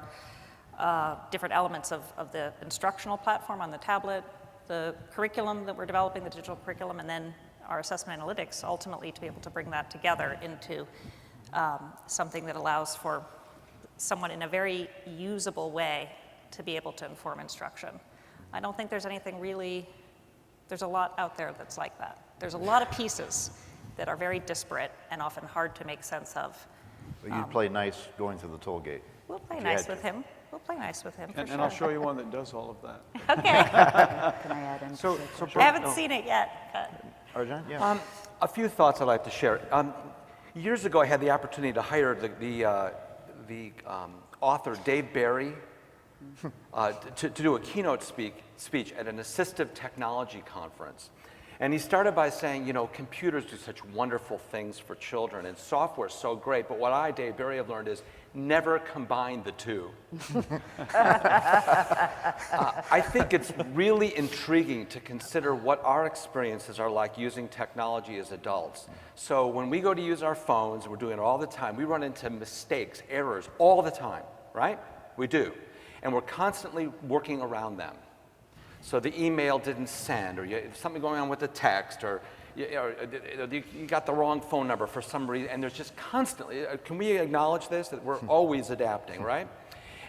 Speaker 3: different elements of the instructional platform on the tablet, the curriculum that we're developing, the digital curriculum, and then our assessment analytics, ultimately to be able to bring that together into something that allows for someone in a very usable way to be able to inform instruction. I don't think there's anything really, there's a lot out there that's like that. There's a lot of pieces that are very disparate and often hard to make sense of.
Speaker 1: But you'd play nice going through the toll gate.
Speaker 3: We'll play nice with him. We'll play nice with him, for sure.
Speaker 4: And I'll show you one that does all of that.
Speaker 3: Okay.
Speaker 2: Can I add in?
Speaker 3: I haven't seen it yet, but.
Speaker 1: Arjan? Yeah.
Speaker 6: A few thoughts I'd like to share. Years ago, I had the opportunity to hire the author Dave Barry to do a keynote speech at an assistive technology conference. And he started by saying, you know, computers do such wonderful things for children, and software is so great, but what I, Dave Barry, have learned is never combine the two. I think it's really intriguing to consider what our experiences are like using technology as adults. So when we go to use our phones, and we're doing it all the time, we run into mistakes, errors, all the time, right? We do. And we're constantly working around them. So the email didn't send, or something going on with the text, or you got the wrong phone number for some reason, and there's just constantly, can we acknowledge this, that we're always adapting, right?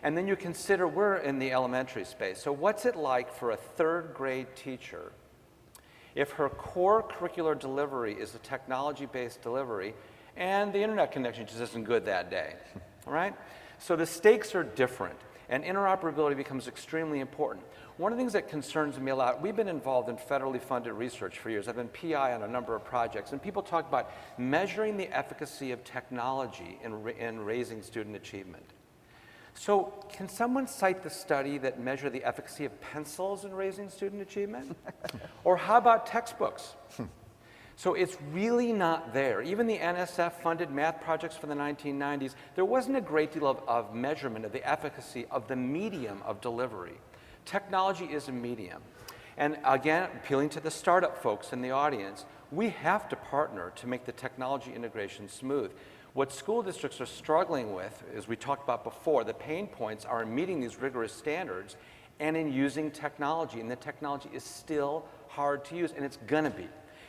Speaker 6: And then you consider we're in the elementary space. So what's it like for a third grade teacher if her core curricular delivery is a technology-based delivery and the internet connection just isn't good that day, all right? So the stakes are different, and interoperability becomes extremely important. One of the things that concerns me a lot, we've been involved in federally funded research for years. I've been PI on a number of projects, and people talk about measuring the efficacy of technology in raising student achievement. So can someone cite the study that measured the efficacy of pencils in raising student achievement? Or how about textbooks? So it's really not there. Even the NSF-funded math projects from the 1990s, there wasn't a great deal of measurement of the efficacy of the medium of delivery. Technology is a medium. And again, appealing to the startup folks in the audience, we have to partner to make the technology integration smooth. What school districts are struggling with, as we talked about before, the pain points are in meeting these rigorous standards and in using technology. And the technology is still hard to use, and it's gonna be.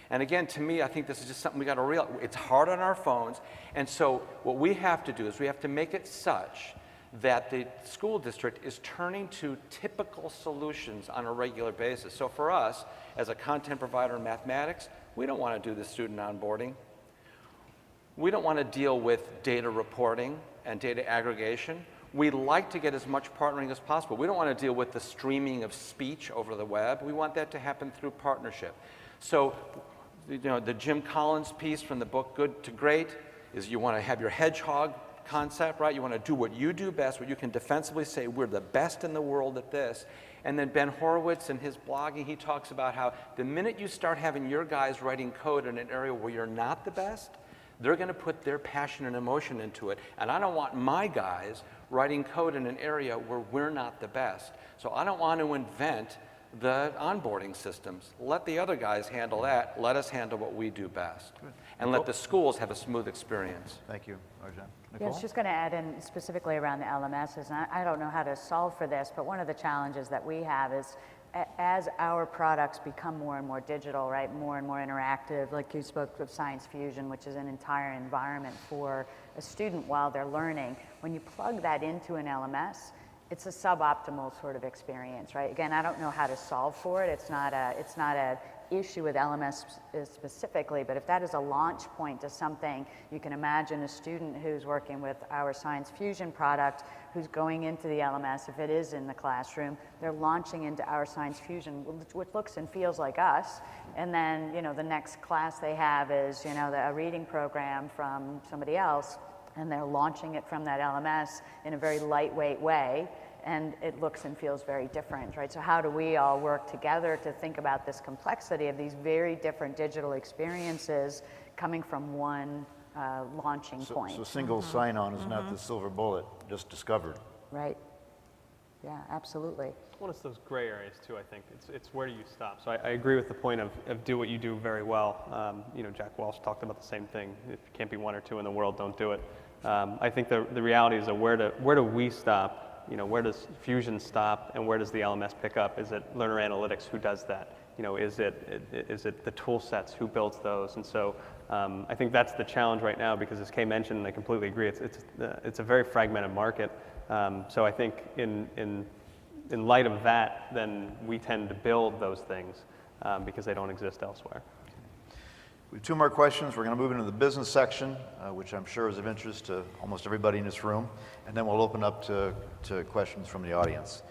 Speaker 6: And again, to me, I think this is just something we got to realize. It's hard on our phones, and so what we have to do is we have to make it such that the school district is turning to typical solutions on a regular basis. So for us, as a content provider in mathematics, we don't want to do the student onboarding. We don't want to deal with data reporting and data aggregation. We like to get as much partnering as possible. We don't want to deal with the streaming of speech over the web. We want that to happen through partnership. So, you know, the Jim Collins piece from the book Good to Great is you want to have your hedgehog concept, right? You want to do what you do best, what you can defensively say, we're the best in the world at this. And then Ben Horowitz in his blogging, he talks about how the minute you start having your guys writing code in an area where you're not the best, they're going to put their passion and emotion into it. And I don't want my guys writing code in an area where we're not the best. So I don't want to invent the onboarding systems. Let the other guys handle that. Let us handle what we do best. Good. And let the schools have a smooth experience.
Speaker 1: Thank you, Arjan.
Speaker 2: Yeah, I was just going to add in specifically around the LMSs, and I don't know how to solve for this, but one of the challenges that we have is as our products become more and more digital, right, more and more interactive, like you spoke of Science Fusion, which is an entire environment for a student while they're learning, when you plug that into an LMS, it's a suboptimal sort of experience, right? Again, I don't know how to solve for it. It's not a issue with LMS specifically, but if that is a launch point to something, you can imagine a student who's working with our Science Fusion product, who's going into the LMS, if it is in the classroom, they're launching into our Science Fusion, which looks and feels like us, and then, you know, the next class they have is, you know, a reading program from somebody else, and they're launching it from that LMS in a very lightweight way, and it looks and feels very different, right? So how do we all work together to think about this complexity of these very different digital experiences coming from one launching point.
Speaker 1: So single sign-on is not the silver bullet, just discovered.
Speaker 2: Right. Yeah, absolutely.
Speaker 5: Well, it's those gray areas too, I think. It's where do you stop? So I agree with the point of do what you do very well. You know, Jack Welch talked about the same thing. If you can't be one or two in the world, don't do it. I think the reality is that where do we stop? You know, where does Fusion stop and where does the LMS pick up? Is it learner analytics? Who does that? You know, is it the tool sets? Who builds those? And so I think that's the challenge right now because as Kay mentioned, and I completely agree, it's a very fragmented market. So I think in light of that, then we tend to build those things because they don't exist elsewhere.
Speaker 1: We have two more questions. We're going to move into the business section, which I'm sure is of interest to almost everybody in this room, and then we'll open up to questions from the audience.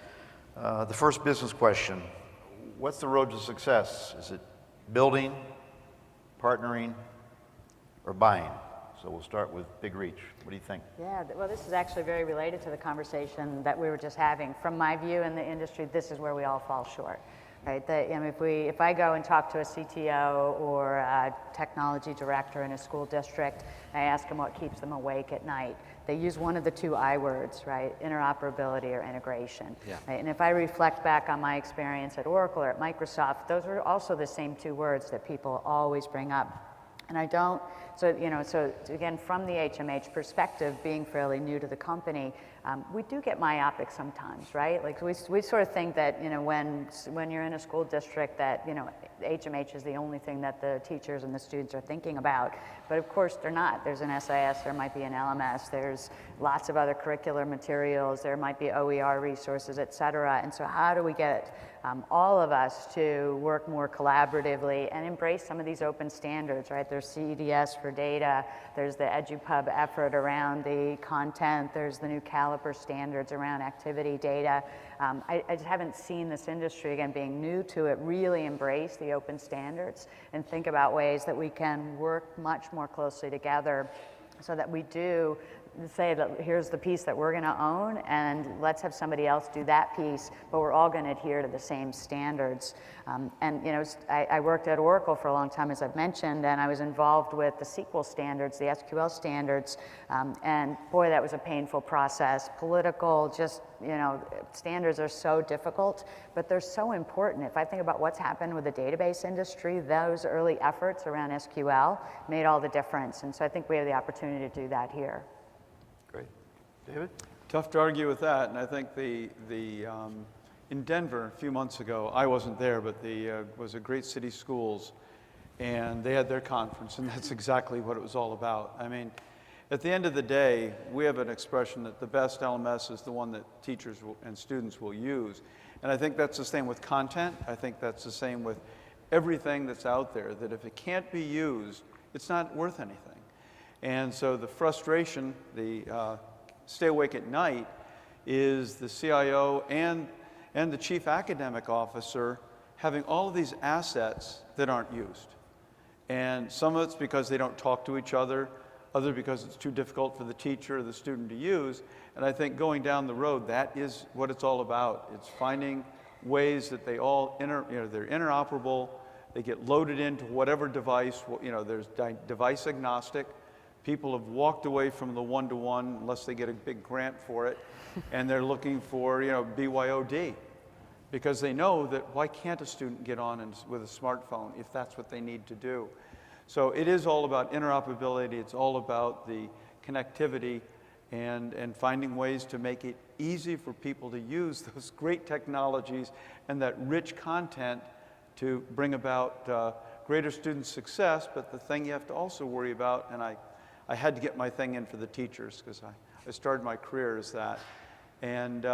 Speaker 1: The first business question, what's the road to success? Is it building, partnering, or buying? So we'll start with Big Reach. What do you think?
Speaker 2: Yeah, well, this is actually very related to the conversation that we were just having. From my view in the industry, this is where we all fall short. Right? If I go and talk to a CTO or a technology director in a school district, I ask them what keeps them awake at night. They use one of the two I words, right? Interoperability or integration.
Speaker 6: Yeah.
Speaker 2: Right? And if I reflect back on my experience at Oracle or at Microsoft, those are also the same two words that people always bring up. And I don't, so again, from the HMH perspective, being fairly new to the company, we do get myopic sometimes, right? Like we sort of think that, when you're in a school district that, HMH is the only thing that the teachers and the students are thinking about. But of course they're not. There's an SIS, there might be an LMS, there's lots of other curricular materials, there might be OER resources, et cetera. And so how do we get all of us to work more collaboratively and embrace some of these open standards, right? There's CEDS for data, there's the EduPub effort around the content, there's the new Caliper standards around activity data. I just haven't seen this industry, again, being new to it, really embrace the open standards and think about ways that we can work much more closely together so that we do say that here's the piece that we're going to own and let's have somebody else do that piece, but we're all going to adhere to the same standards. I worked at Oracle for a long time, as I've mentioned, and I was involved with the SQL standards, the SQL standards, and boy, that was a painful process. Political, standards are so difficult, but they're so important. If I think about what's happened with the database industry, those early efforts around SQL made all the difference, and so I think we have the opportunity to do that here.
Speaker 1: Great. David?
Speaker 4: Tough to argue with that, and I think in Denver a few months ago, I wasn't there, but was a Great City Schools, and they had their conference, and that's exactly what it was all about. I mean, at the end of the day, we have an expression that the best LMS is the one that teachers and students will use, and I think that's the same with content. I think that's the same with everything that's out there, that if it can't be used, it's not worth anything. And so the frustration, the stay awake at night, is the CIO and the chief academic officer having all of these assets that aren't used. And some of it's because they don't talk to each other, other because it's too difficult for the teacher or the student to use. And I think going down the road, that is what it's all about. It's finding ways that they all, they're interoperable, they get loaded into whatever device, there's device agnostic. People have walked away from the one-to-one unless they get a big grant for it, and they're looking for, BYOD, because they know that why can't a student get on with a smartphone if that's what they need to do? So it is all about interoperability. It's all about the connectivity and finding ways to make it easy for people to use those great technologies and that rich content to bring about greater student success. But the thing you have to also worry about, and I had to get my thing in for the teachers because I started my career as that. And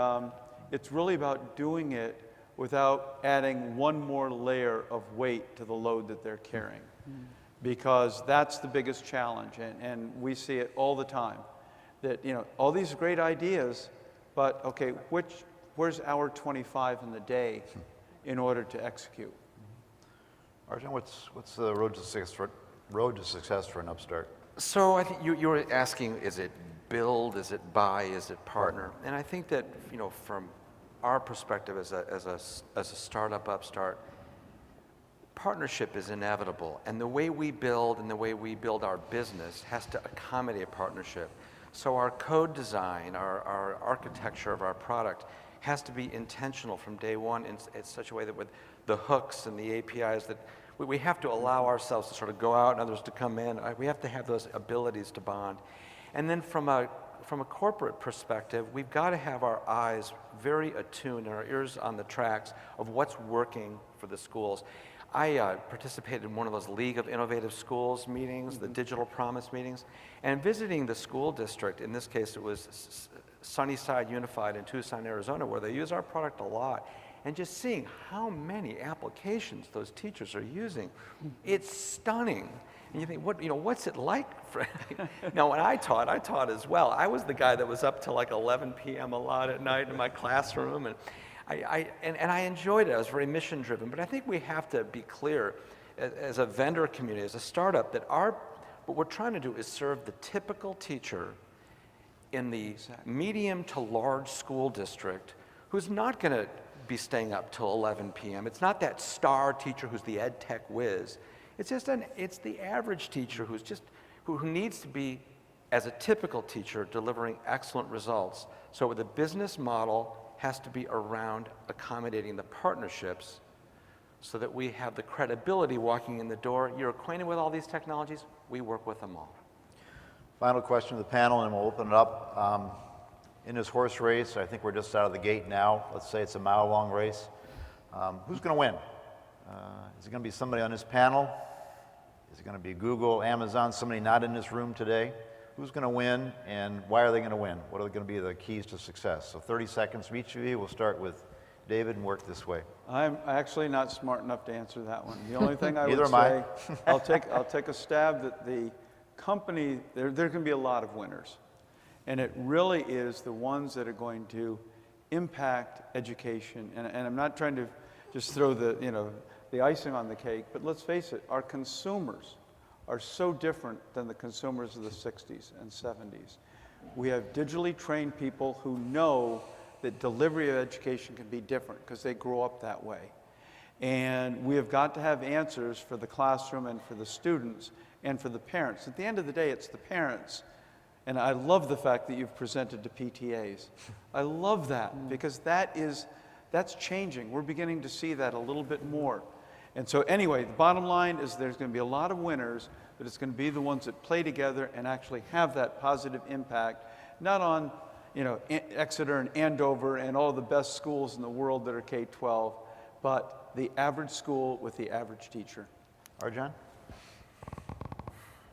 Speaker 4: it's really about doing it without adding one more layer of weight to the load that they're carrying. Because that's the biggest challenge. And we see it all the time. That, all these great ideas, but okay, where's hour 25 in the day in order to execute?
Speaker 1: Arjun, what's the road to success for an upstart?
Speaker 6: So I think you were asking, is it build, is it buy, is it partner? And I think that, from our perspective as a startup upstart, partnership is inevitable, and the way we build and the way we build our business has to accommodate partnership. So our code design, our architecture of our product has to be intentional from day one in such a way that with the hooks and the APIs that we have to allow ourselves to sort of go out and others to come in. We have to have those abilities to bond. And then from a corporate perspective, we've got to have our eyes very attuned and our ears on the tracks of what's working for the schools. I participated in one of those League of Innovative Schools meetings, the Digital Promise meetings, and visiting the school district, in this case it was Sunnyside Unified in Tucson, Arizona, where they use our product a lot, and just seeing how many applications those teachers are using, it's stunning. And you think, what's it like? Now, when I taught as well. I was the guy that was up till like 11 p.m. a lot at night in my classroom, and I enjoyed it. I was very mission driven. But I think we have to be clear, as a vendor community, as a startup, that what we're trying to do is serve the typical teacher in the medium to large school district who's not going to be staying up till 11 p.m. It's not that star teacher who's the ed tech whiz. It's just it's the average teacher who needs to be, as a typical teacher, delivering excellent results. So the business model has to be around accommodating the partnerships so that we have the credibility walking in the door. You're acquainted with all these technologies, we work with them all.
Speaker 1: Final question to the panel, and we'll open it up. In this horse race, I think we're just out of the gate now. Let's say it's a mile-long race. Who's going to win? Is it going to be somebody on this panel? Is it going to be Google, Amazon, somebody not in this room today? Who's going to win, and why are they going to win? What are going to be the keys to success? So 30 seconds from each of you. We'll start with David and work this way.
Speaker 4: I'm actually not smart enough to answer that one. The only thing I
Speaker 1: Neither
Speaker 4: would
Speaker 1: am I.
Speaker 4: say, I'll take a stab that the company, there's going to be a lot of winners. And it really is the ones that are going to impact education. And I'm not trying to just throw the icing on the cake, but let's face it, our consumers are so different than the consumers of the 60s and 70s. We have digitally trained people who know that delivery of education can be different because they grow up that way. And we have got to have answers for the classroom and for the students and for the parents. At the end of the day, it's the parents. And I love the fact that you've presented to PTAs. I love that because that's changing. We're beginning to see that a little bit more. And so anyway, the bottom line is there's going to be a lot of winners, but it's going to be the ones that play together and actually have that positive impact, not on Exeter and Andover and all the best schools in the world that are K-12, but the average school with the average teacher.
Speaker 1: Arjan?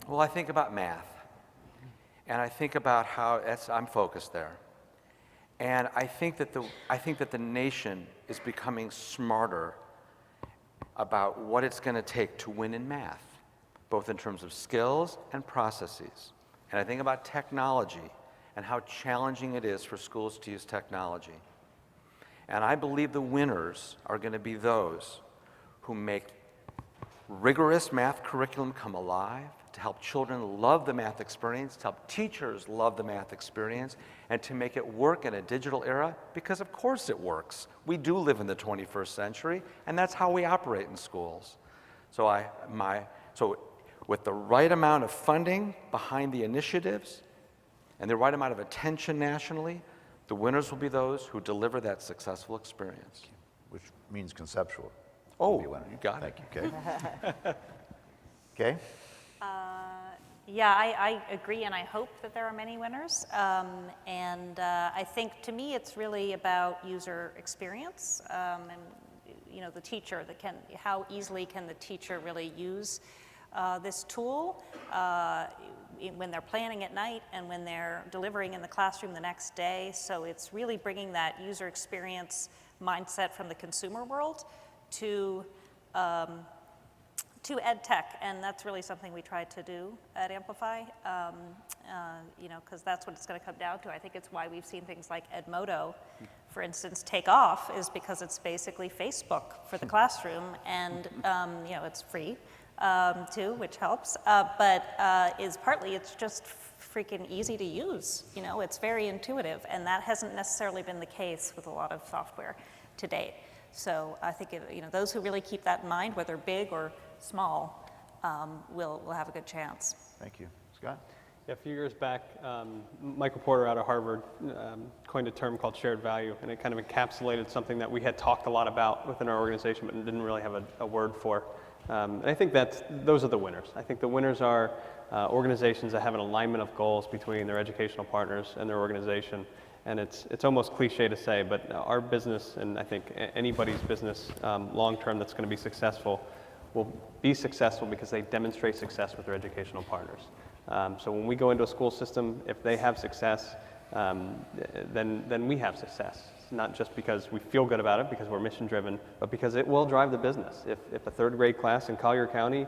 Speaker 6: Well, I think about math, and I think about how I'm focused there. And I think that the nation is becoming smarter about what it's going to take to win in math, both in terms of skills and processes. And I think about technology and how challenging it is for schools to use technology. And I believe the winners are going to be those who make rigorous math curriculum come alive, to help children love the math experience, to help teachers love the math experience, and to make it work in a digital era, because of course it works. We do live in the 21st century, and that's how we operate in schools. So with the right amount of funding behind the initiatives and the right amount of attention nationally, the winners will be those who deliver that successful experience.
Speaker 1: Which means conceptual.
Speaker 6: Oh,
Speaker 1: Be a winner.
Speaker 6: you got it.
Speaker 1: Thank you, Kay. Kay?
Speaker 3: Yeah, I agree, and I hope that there are many winners. I think, to me, it's really about user experience and the teacher. How easily can the teacher really use this tool when they're planning at night and when they're delivering in the classroom the next day. So it's really bringing that user experience mindset from the consumer world to ed tech, and that's really something we try to do at Amplify, because that's what it's going to come down to. I think it's why we've seen things like Edmodo, for instance, take off, is because it's basically Facebook for the classroom, and it's free too, which helps, but it's just freaking easy to use. It's very intuitive, and that hasn't necessarily been the case with a lot of software to date. So I think those who really keep that in mind, whether big or small, will have a good chance.
Speaker 1: Thank you. Scott?
Speaker 5: Yeah, a few years back, Michael Porter out of Harvard coined a term called shared value, and it kind of encapsulated something that we had talked a lot about within our organization, but didn't really have a word for. And I think those are the winners. I think the winners are organizations that have an alignment of goals between their educational partners and their organization. And it's almost cliche to say, but our business, and I think anybody's business long-term that's going to be successful, will be successful because they demonstrate success with their educational partners. So when we go into a school system, if they have success, then we have success. It's not just because we feel good about it, because we're mission driven, but because it will drive the business. If a third grade class in Collier County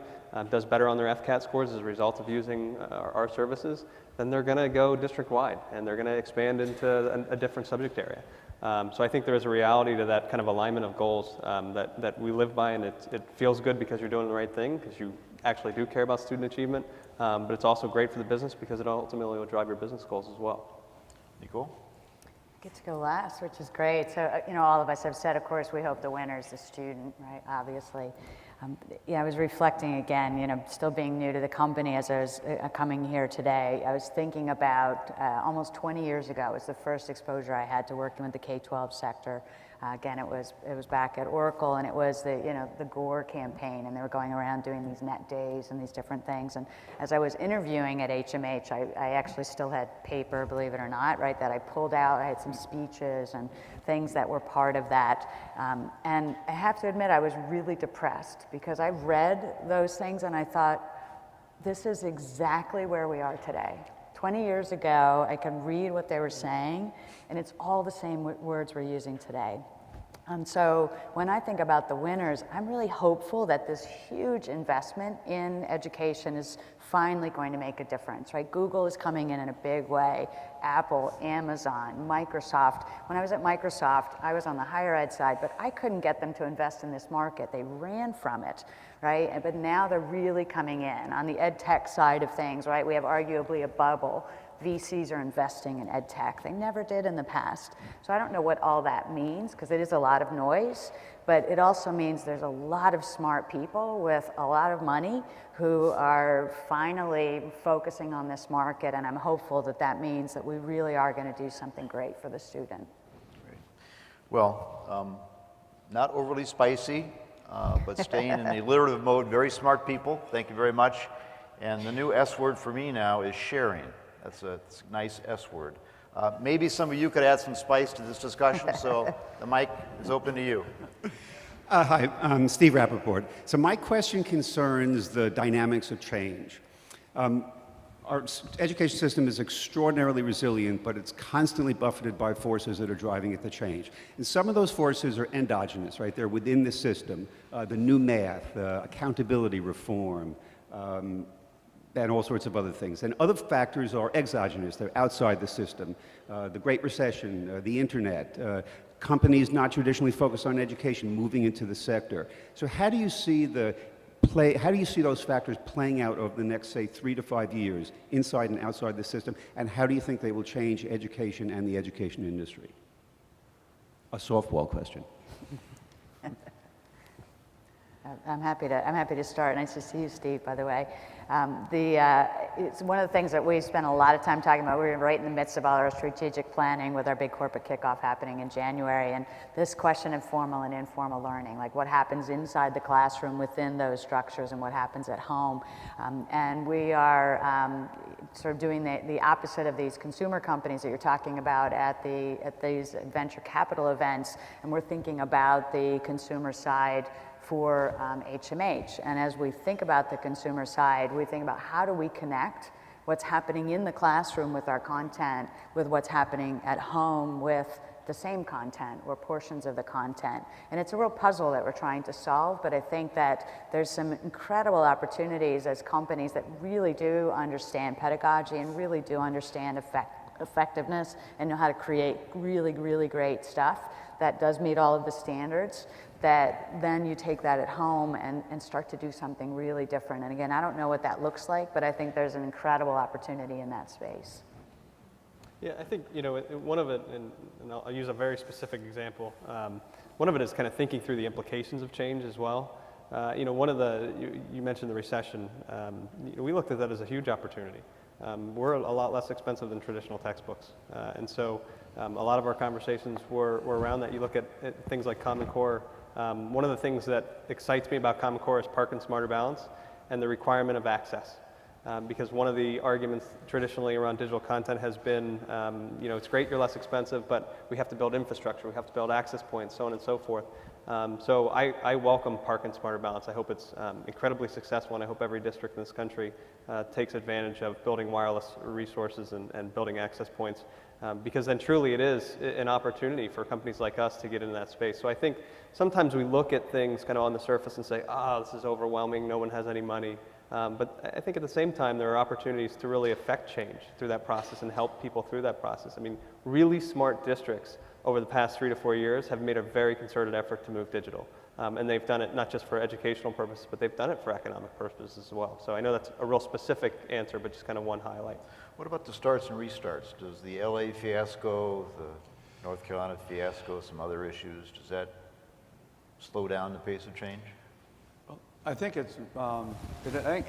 Speaker 5: does better on their FCAT scores as a result of using our services, then they're going to go district wide and they're going to expand into a different subject area. So I think there is a reality to that kind of alignment of goals that we live by, and it feels good because you're doing the right thing, because you actually do care about student achievement, but it's also great for the business because it ultimately will drive your business goals as well.
Speaker 1: Nicole?
Speaker 2: I get to go last, which is great. So, all of us have said, of course, we hope the winner is the student, right, obviously. I was reflecting again, still being new to the company as I was coming here today. I was thinking about almost 20 years ago was the first exposure I had to working with the K-12 sector. Again, it was back at Oracle, and it was the Gore campaign, and they were going around doing these net days and these different things. And as I was interviewing at HMH, I actually still had paper, believe it or not, right, that I pulled out. I had some speeches and things that were part of that. And I have to admit, I was really depressed because I read those things and I thought, this is exactly where we are today. 20 years ago, I could read what they were saying, and it's all the same words we're using today. So when I think about the winners, I'm really hopeful that this huge investment in education is finally going to make a difference, right? Google is coming in a big way. Apple, Amazon, Microsoft. When I was at Microsoft, I was on the higher ed side, but I couldn't get them to invest in this market. They ran from it, right? But now they're really coming in. On the ed tech side of things, right, we have arguably a bubble. VCs are investing in ed tech. They never did in the past. So I don't know what all that means, because it is a lot of noise, but it also means there's a lot of smart people with a lot of money who are finally focusing on this market, and I'm hopeful that that means that we really are going to do something great for the student.
Speaker 1: Great. Well, not overly spicy, but staying in the alliterative mode, very smart people. Thank you very much. And the new S word for me now is sharing. That's a nice S word. Maybe some of you could add some spice to this discussion, so the mic is open to you.
Speaker 7: Hi, I'm Steve Rappaport. So my question concerns the dynamics of change. Our education system is extraordinarily resilient, but it's constantly buffeted by forces that are driving it to change. And some of those forces are endogenous, right? They're within the system. The new math, accountability reform, and all sorts of other things. And other factors are exogenous. They're outside the system. The Great Recession, the internet, companies not traditionally focused on education moving into the sector. So how do you see those factors playing out over the next, say, 3 to 5 years, inside and outside the system, and how do you think they will change education and the education industry? A softball question.
Speaker 2: I'm happy to start. Nice to see you, Steve, by the way. It's one of the things that we spent a lot of time talking about. We're right in the midst of all our strategic planning with our big corporate kickoff happening in January, and this question of formal and informal learning, like what happens inside the classroom within those structures and what happens at home. And we are sort of doing the opposite of these consumer companies that you're talking about at these venture capital events, and we're thinking about the consumer side for HMH. And as we think about the consumer side, we think about how do we connect what's happening in the classroom with our content with what's happening at home with the same content or portions of the content. And it's a real puzzle that we're trying to solve, but I think that there's some incredible opportunities as companies that really do understand pedagogy and really do understand effectiveness and know how to create really, really great stuff that does meet all of the standards, that then you take that at home and start to do something really different. And again, I don't know what that looks like, but I think there's an incredible opportunity in that space.
Speaker 5: Yeah, I think, one of it, and I'll use a very specific example. One of it is kind of thinking through the implications of change as well. One of you mentioned the recession. We looked at that as a huge opportunity. We're a lot less expensive than traditional textbooks. And so a lot of our conversations were around that. You look at things like Common Core. One of the things that excites me about Common Core is Park and Smarter Balance and the requirement of access. Because one of the arguments traditionally around digital content has been, it's great you're less expensive, but we have to build infrastructure, we have to build access points, so on and so forth. So I welcome Park and Smarter Balance. I hope it's incredibly successful, and I hope every district in this country takes advantage of building wireless resources and building access points, because then truly it is an opportunity for companies like us to get into that space. So I think sometimes we look at things kind of on the surface and say, this is overwhelming, no one has any money. But I think at the same time, there are opportunities to really affect change through that process and help people through that process. I mean, really smart districts over the past 3 to 4 years have made a very concerted effort to move digital. And they've done it not just for educational purposes, but they've done it for economic purposes as well. So I know that's a real specific answer, but just kind of one highlight.
Speaker 1: What about the starts and restarts? Does the LA fiasco, the North Carolina fiasco, some other issues, does that slow down the pace of change?
Speaker 4: I think it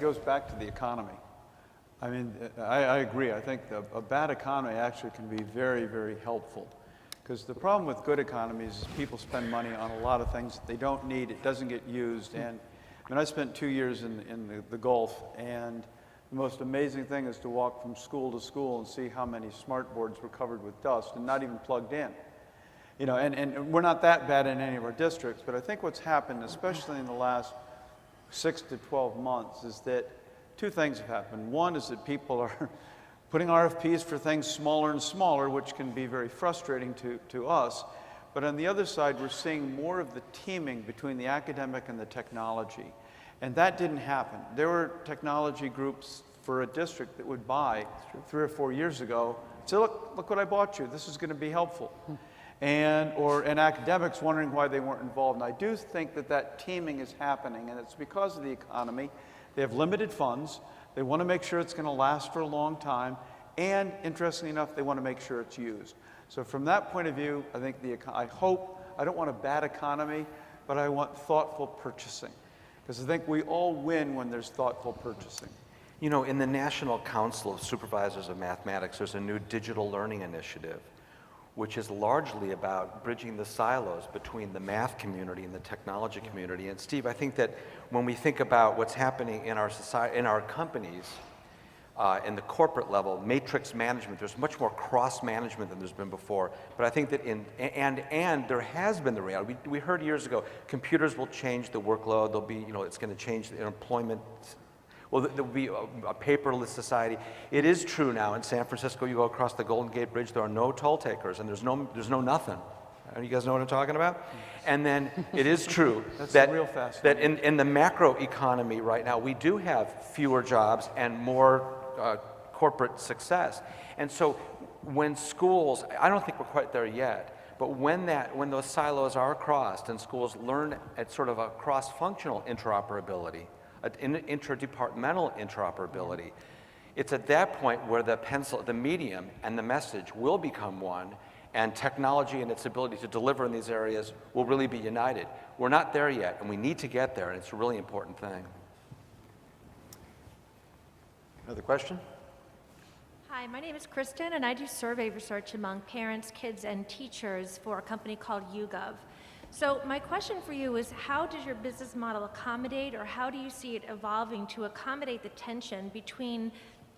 Speaker 4: goes back to the economy. I mean, I agree. I think a bad economy actually can be very, very helpful. Because the problem with good economies is people spend money on a lot of things that they don't need, it doesn't get used. And I spent 2 years in the Gulf, and the most amazing thing is to walk from school to school and see how many smart boards were covered with dust and not even plugged in. And we're not that bad in any of our districts, but I think what's happened, especially in the last 6 to 12 months, is that 2 things have happened. One is that people are putting RFPs for things smaller and smaller, which can be very frustrating to us. But on the other side, we're seeing more of the teaming between the academic and the technology. And that didn't happen. There were technology groups for a district that would buy 3 or 4 years ago, say, look what I bought you, this is going to be helpful. And academics wondering why they weren't involved. And I do think that teaming is happening, and it's because of the economy. They have limited funds. They want to make sure it's going to last for a long time. And interestingly enough, they want to make sure it's used. So from that point of view, I think I don't want a bad economy, but I want thoughtful purchasing. Because I think we all win when there's thoughtful purchasing.
Speaker 6: In the National Council of Supervisors of Mathematics, there's a new digital learning initiative, which is largely about bridging the silos between the math community and the technology community. And Steve, I think that when we think about what's happening in our society, in our companies, in the corporate level, matrix management, there's much more cross-management than there's been before. But I think that and there has been the reality. We heard years ago, computers will change the workload. There'll be, it's going to change the employment. Well, there will be a paperless society. It is true now in San Francisco, you go across the Golden Gate Bridge, there are no toll takers, and there's no nothing. You guys know what I'm talking about? And then it is true that in the macro economy right now, we do have fewer jobs and more corporate success. And so when schools, I don't think we're quite there yet, but when those silos are crossed and schools learn at sort of a cross-functional interoperability, interdepartmental interoperability, it's at that point where the medium and the message will become one, and technology and its ability to deliver in these areas will really be united. We're not there yet, and we need to get there, and it's a really important thing.
Speaker 1: Another question?
Speaker 8: Hi, my name is Kristen, and I do survey research among parents, kids, and teachers for a company called YouGov. So my question for you is, how does your business model accommodate, or how do you see it evolving to accommodate the tension between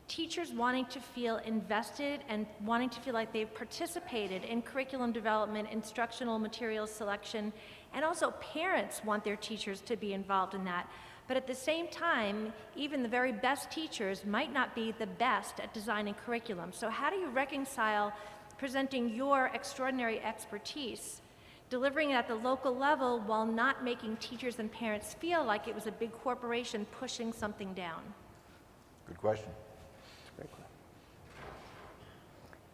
Speaker 8: teachers wanting to feel invested and wanting to feel like they've participated in curriculum development, instructional materials selection, and also parents want their teachers to be involved in that. But at the same time, even the very best teachers might not be the best at designing curriculum. So how do you reconcile presenting your extraordinary expertise, delivering it at the local level while not making teachers and parents feel like it was a big corporation pushing something down?
Speaker 1: Good question.
Speaker 5: Great question.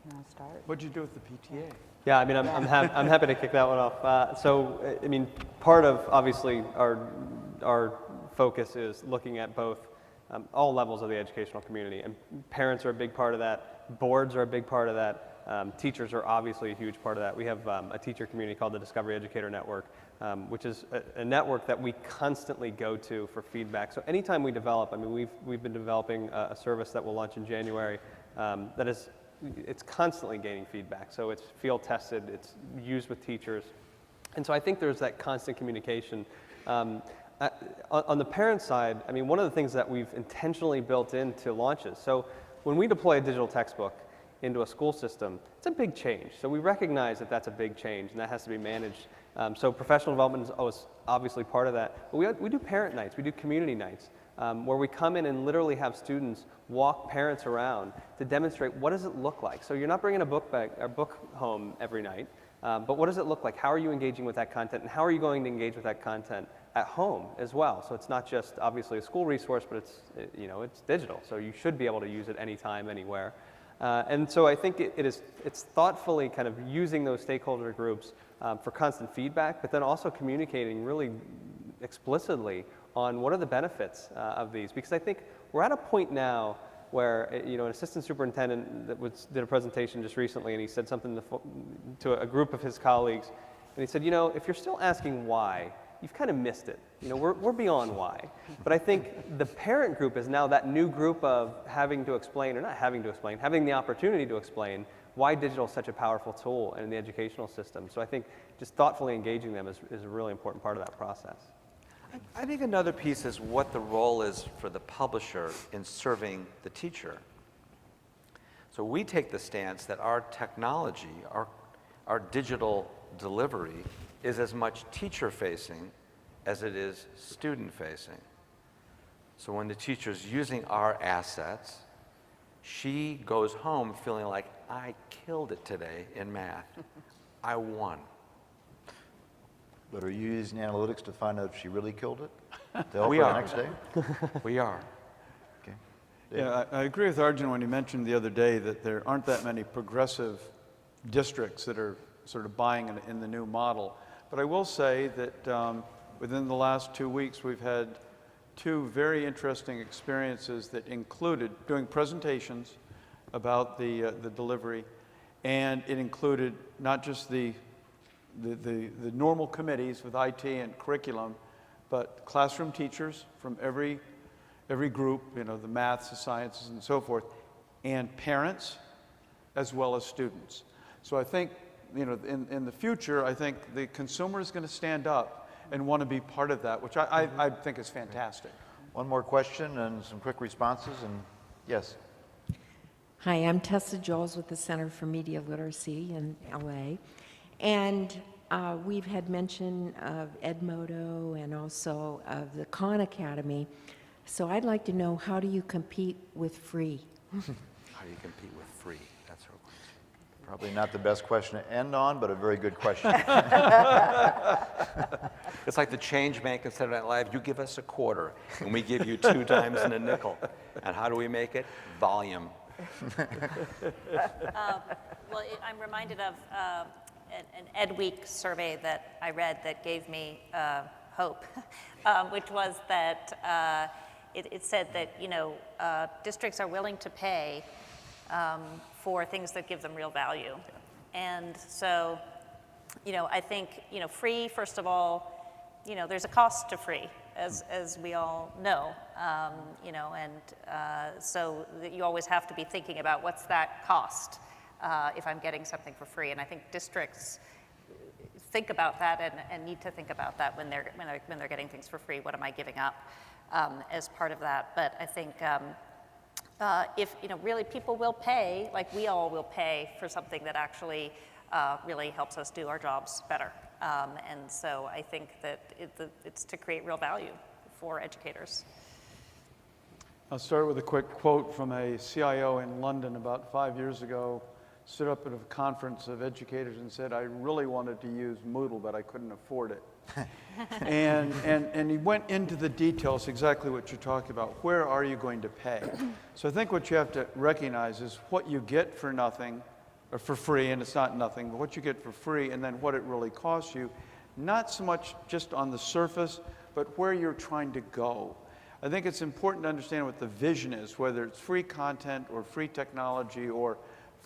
Speaker 2: You want to start?
Speaker 4: What'd you do with the PTA?
Speaker 5: Yeah, I mean, I'm happy to kick that one off. So, I mean, part of obviously our focus is looking at both all levels of the educational community, and parents are a big part of that. Boards are a big part of that. Teachers are obviously a huge part of that. We have a teacher community called the Discovery Educator Network, which is a network that we constantly go to for feedback. So anytime we develop, I mean, we've been developing a service that will launch in January it's constantly gaining feedback. So it's field tested, it's used with teachers. And so I think there's that constant communication. On the parent side, I mean, one of the things that we've intentionally built into launches, so when we deploy a digital textbook into a school system, it's a big change. So we recognize that that's a big change and that has to be managed. So professional development is obviously part of that. But we do parent nights, we do community nights, where we come in and literally have students walk parents around to demonstrate what does it look like. So you're not bringing a book home every night, but what does it look like? How are you engaging with that content, and how are you going to engage with that content at home as well? So it's not just obviously a school resource, but it's digital. So you should be able to use it anytime, anywhere. And so I think it's thoughtfully kind of using those stakeholder groups for constant feedback, but then also communicating really explicitly on what are the benefits of these. Because I think we're at a point now where an assistant superintendent did a presentation just recently, and he said something to a group of his colleagues, and he said, if you're still asking why, you've kind of missed it. We're beyond why. But I think the parent group is now that new group of having to explain, or not having to explain, having the opportunity to explain why digital is such a powerful tool in the educational system. So I think just thoughtfully engaging them is a really important part of that process.
Speaker 6: I think another piece is what the role is for the publisher in serving the teacher. So we take the stance that our technology, our digital delivery is as much teacher-facing as it is student-facing. So when the teacher's using our assets, she goes home feeling like, I killed it today in math. I won.
Speaker 1: But are you using analytics to find out if she really killed it? To help
Speaker 6: We
Speaker 1: her
Speaker 6: are.
Speaker 1: the next day?
Speaker 6: We are.
Speaker 1: Okay.
Speaker 4: Yeah, I agree with Arjun when he mentioned the other day that there aren't that many progressive districts that are sort of buying in the new model. But I will say that within the last 2 weeks, we've had 2 very interesting experiences that included doing presentations about the delivery, and it included not just the normal committees with IT and curriculum, but classroom teachers from every group, the maths, the sciences, and so forth, and parents as well as students. So I think, in the future, I think the consumer is going to stand up and want to be part of that, which I think is fantastic.
Speaker 1: One more question and some quick responses, and yes.
Speaker 9: Hi, I'm Tessa Joles with the Center for Media Literacy in LA. And we've had mention of Edmodo and also of the Khan Academy. So I'd like to know, how do you compete with free?
Speaker 6: How do you compete with free? That's our question.
Speaker 1: Probably not the best question to end on, but a very good question.
Speaker 6: It's like the change bank in Saturday Night Live. You give us a quarter, and we give you 2 dimes and a nickel. And how do we make it? Volume.
Speaker 3: Well, I'm reminded of an Ed Week survey that I read that gave me hope, which was that it said that districts are willing to pay for things that give them real value. And so, I think, free, first of all, there's a cost to free, as we all know, so that you always have to be thinking about what's that cost if I'm getting something for free. And I think districts think about that and need to think about that when they're getting things for free. What am I giving up as part of that? But I think if really people will pay, like we all will pay for something that actually really helps us do our jobs better. And so I think that it's to create real value for educators.
Speaker 4: I'll start with a quick quote from a CIO in London about 5 years ago. Stood up at a conference of educators and said, I really wanted to use Moodle, but I couldn't afford it. and he went into the details, exactly what you're talking about. Where are you going to pay? So I think what you have to recognize is what you get for nothing, or for free, and it's not nothing, but what you get for free, and then what it really costs you, not so much just on the surface, but where you're trying to go. I think it's important to understand what the vision is, whether it's free content or free technology or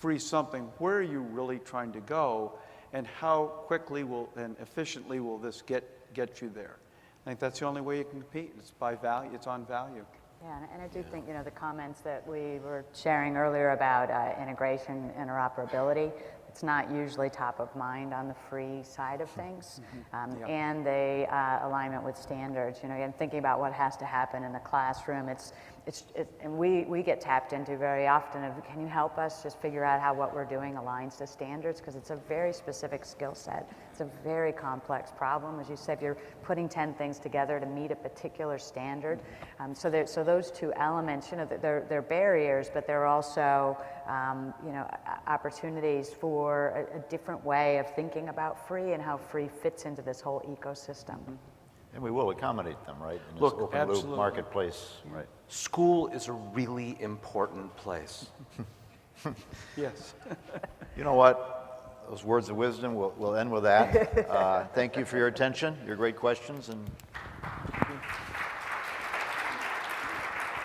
Speaker 4: free something, where are you really trying to go, and how quickly and efficiently will this get you there? I think that's the only way you can compete. It's by value. It's on value.
Speaker 2: Yeah, and I do think, the comments that we were sharing earlier about integration, interoperability, it's not usually top of mind on the free side of things. And the alignment with standards, again, thinking about what has to happen in the classroom, and we get tapped into very often of, can you help us just figure out how what we're doing aligns to standards? Because it's a very specific skill set. It's a very complex problem. As you said, you're putting 10 things together to meet a particular standard. So those two elements, they're barriers, but they're also, opportunities for a different way of thinking about free and how free fits into this whole ecosystem.
Speaker 1: And we will accommodate them, right? In this
Speaker 6: Look,
Speaker 1: open loop
Speaker 4: absolutely.
Speaker 1: marketplace, right?
Speaker 6: School is a really important place.
Speaker 4: Yes.
Speaker 1: You know what? Those words of wisdom, we'll end with that. Thank you for your attention, your great questions, and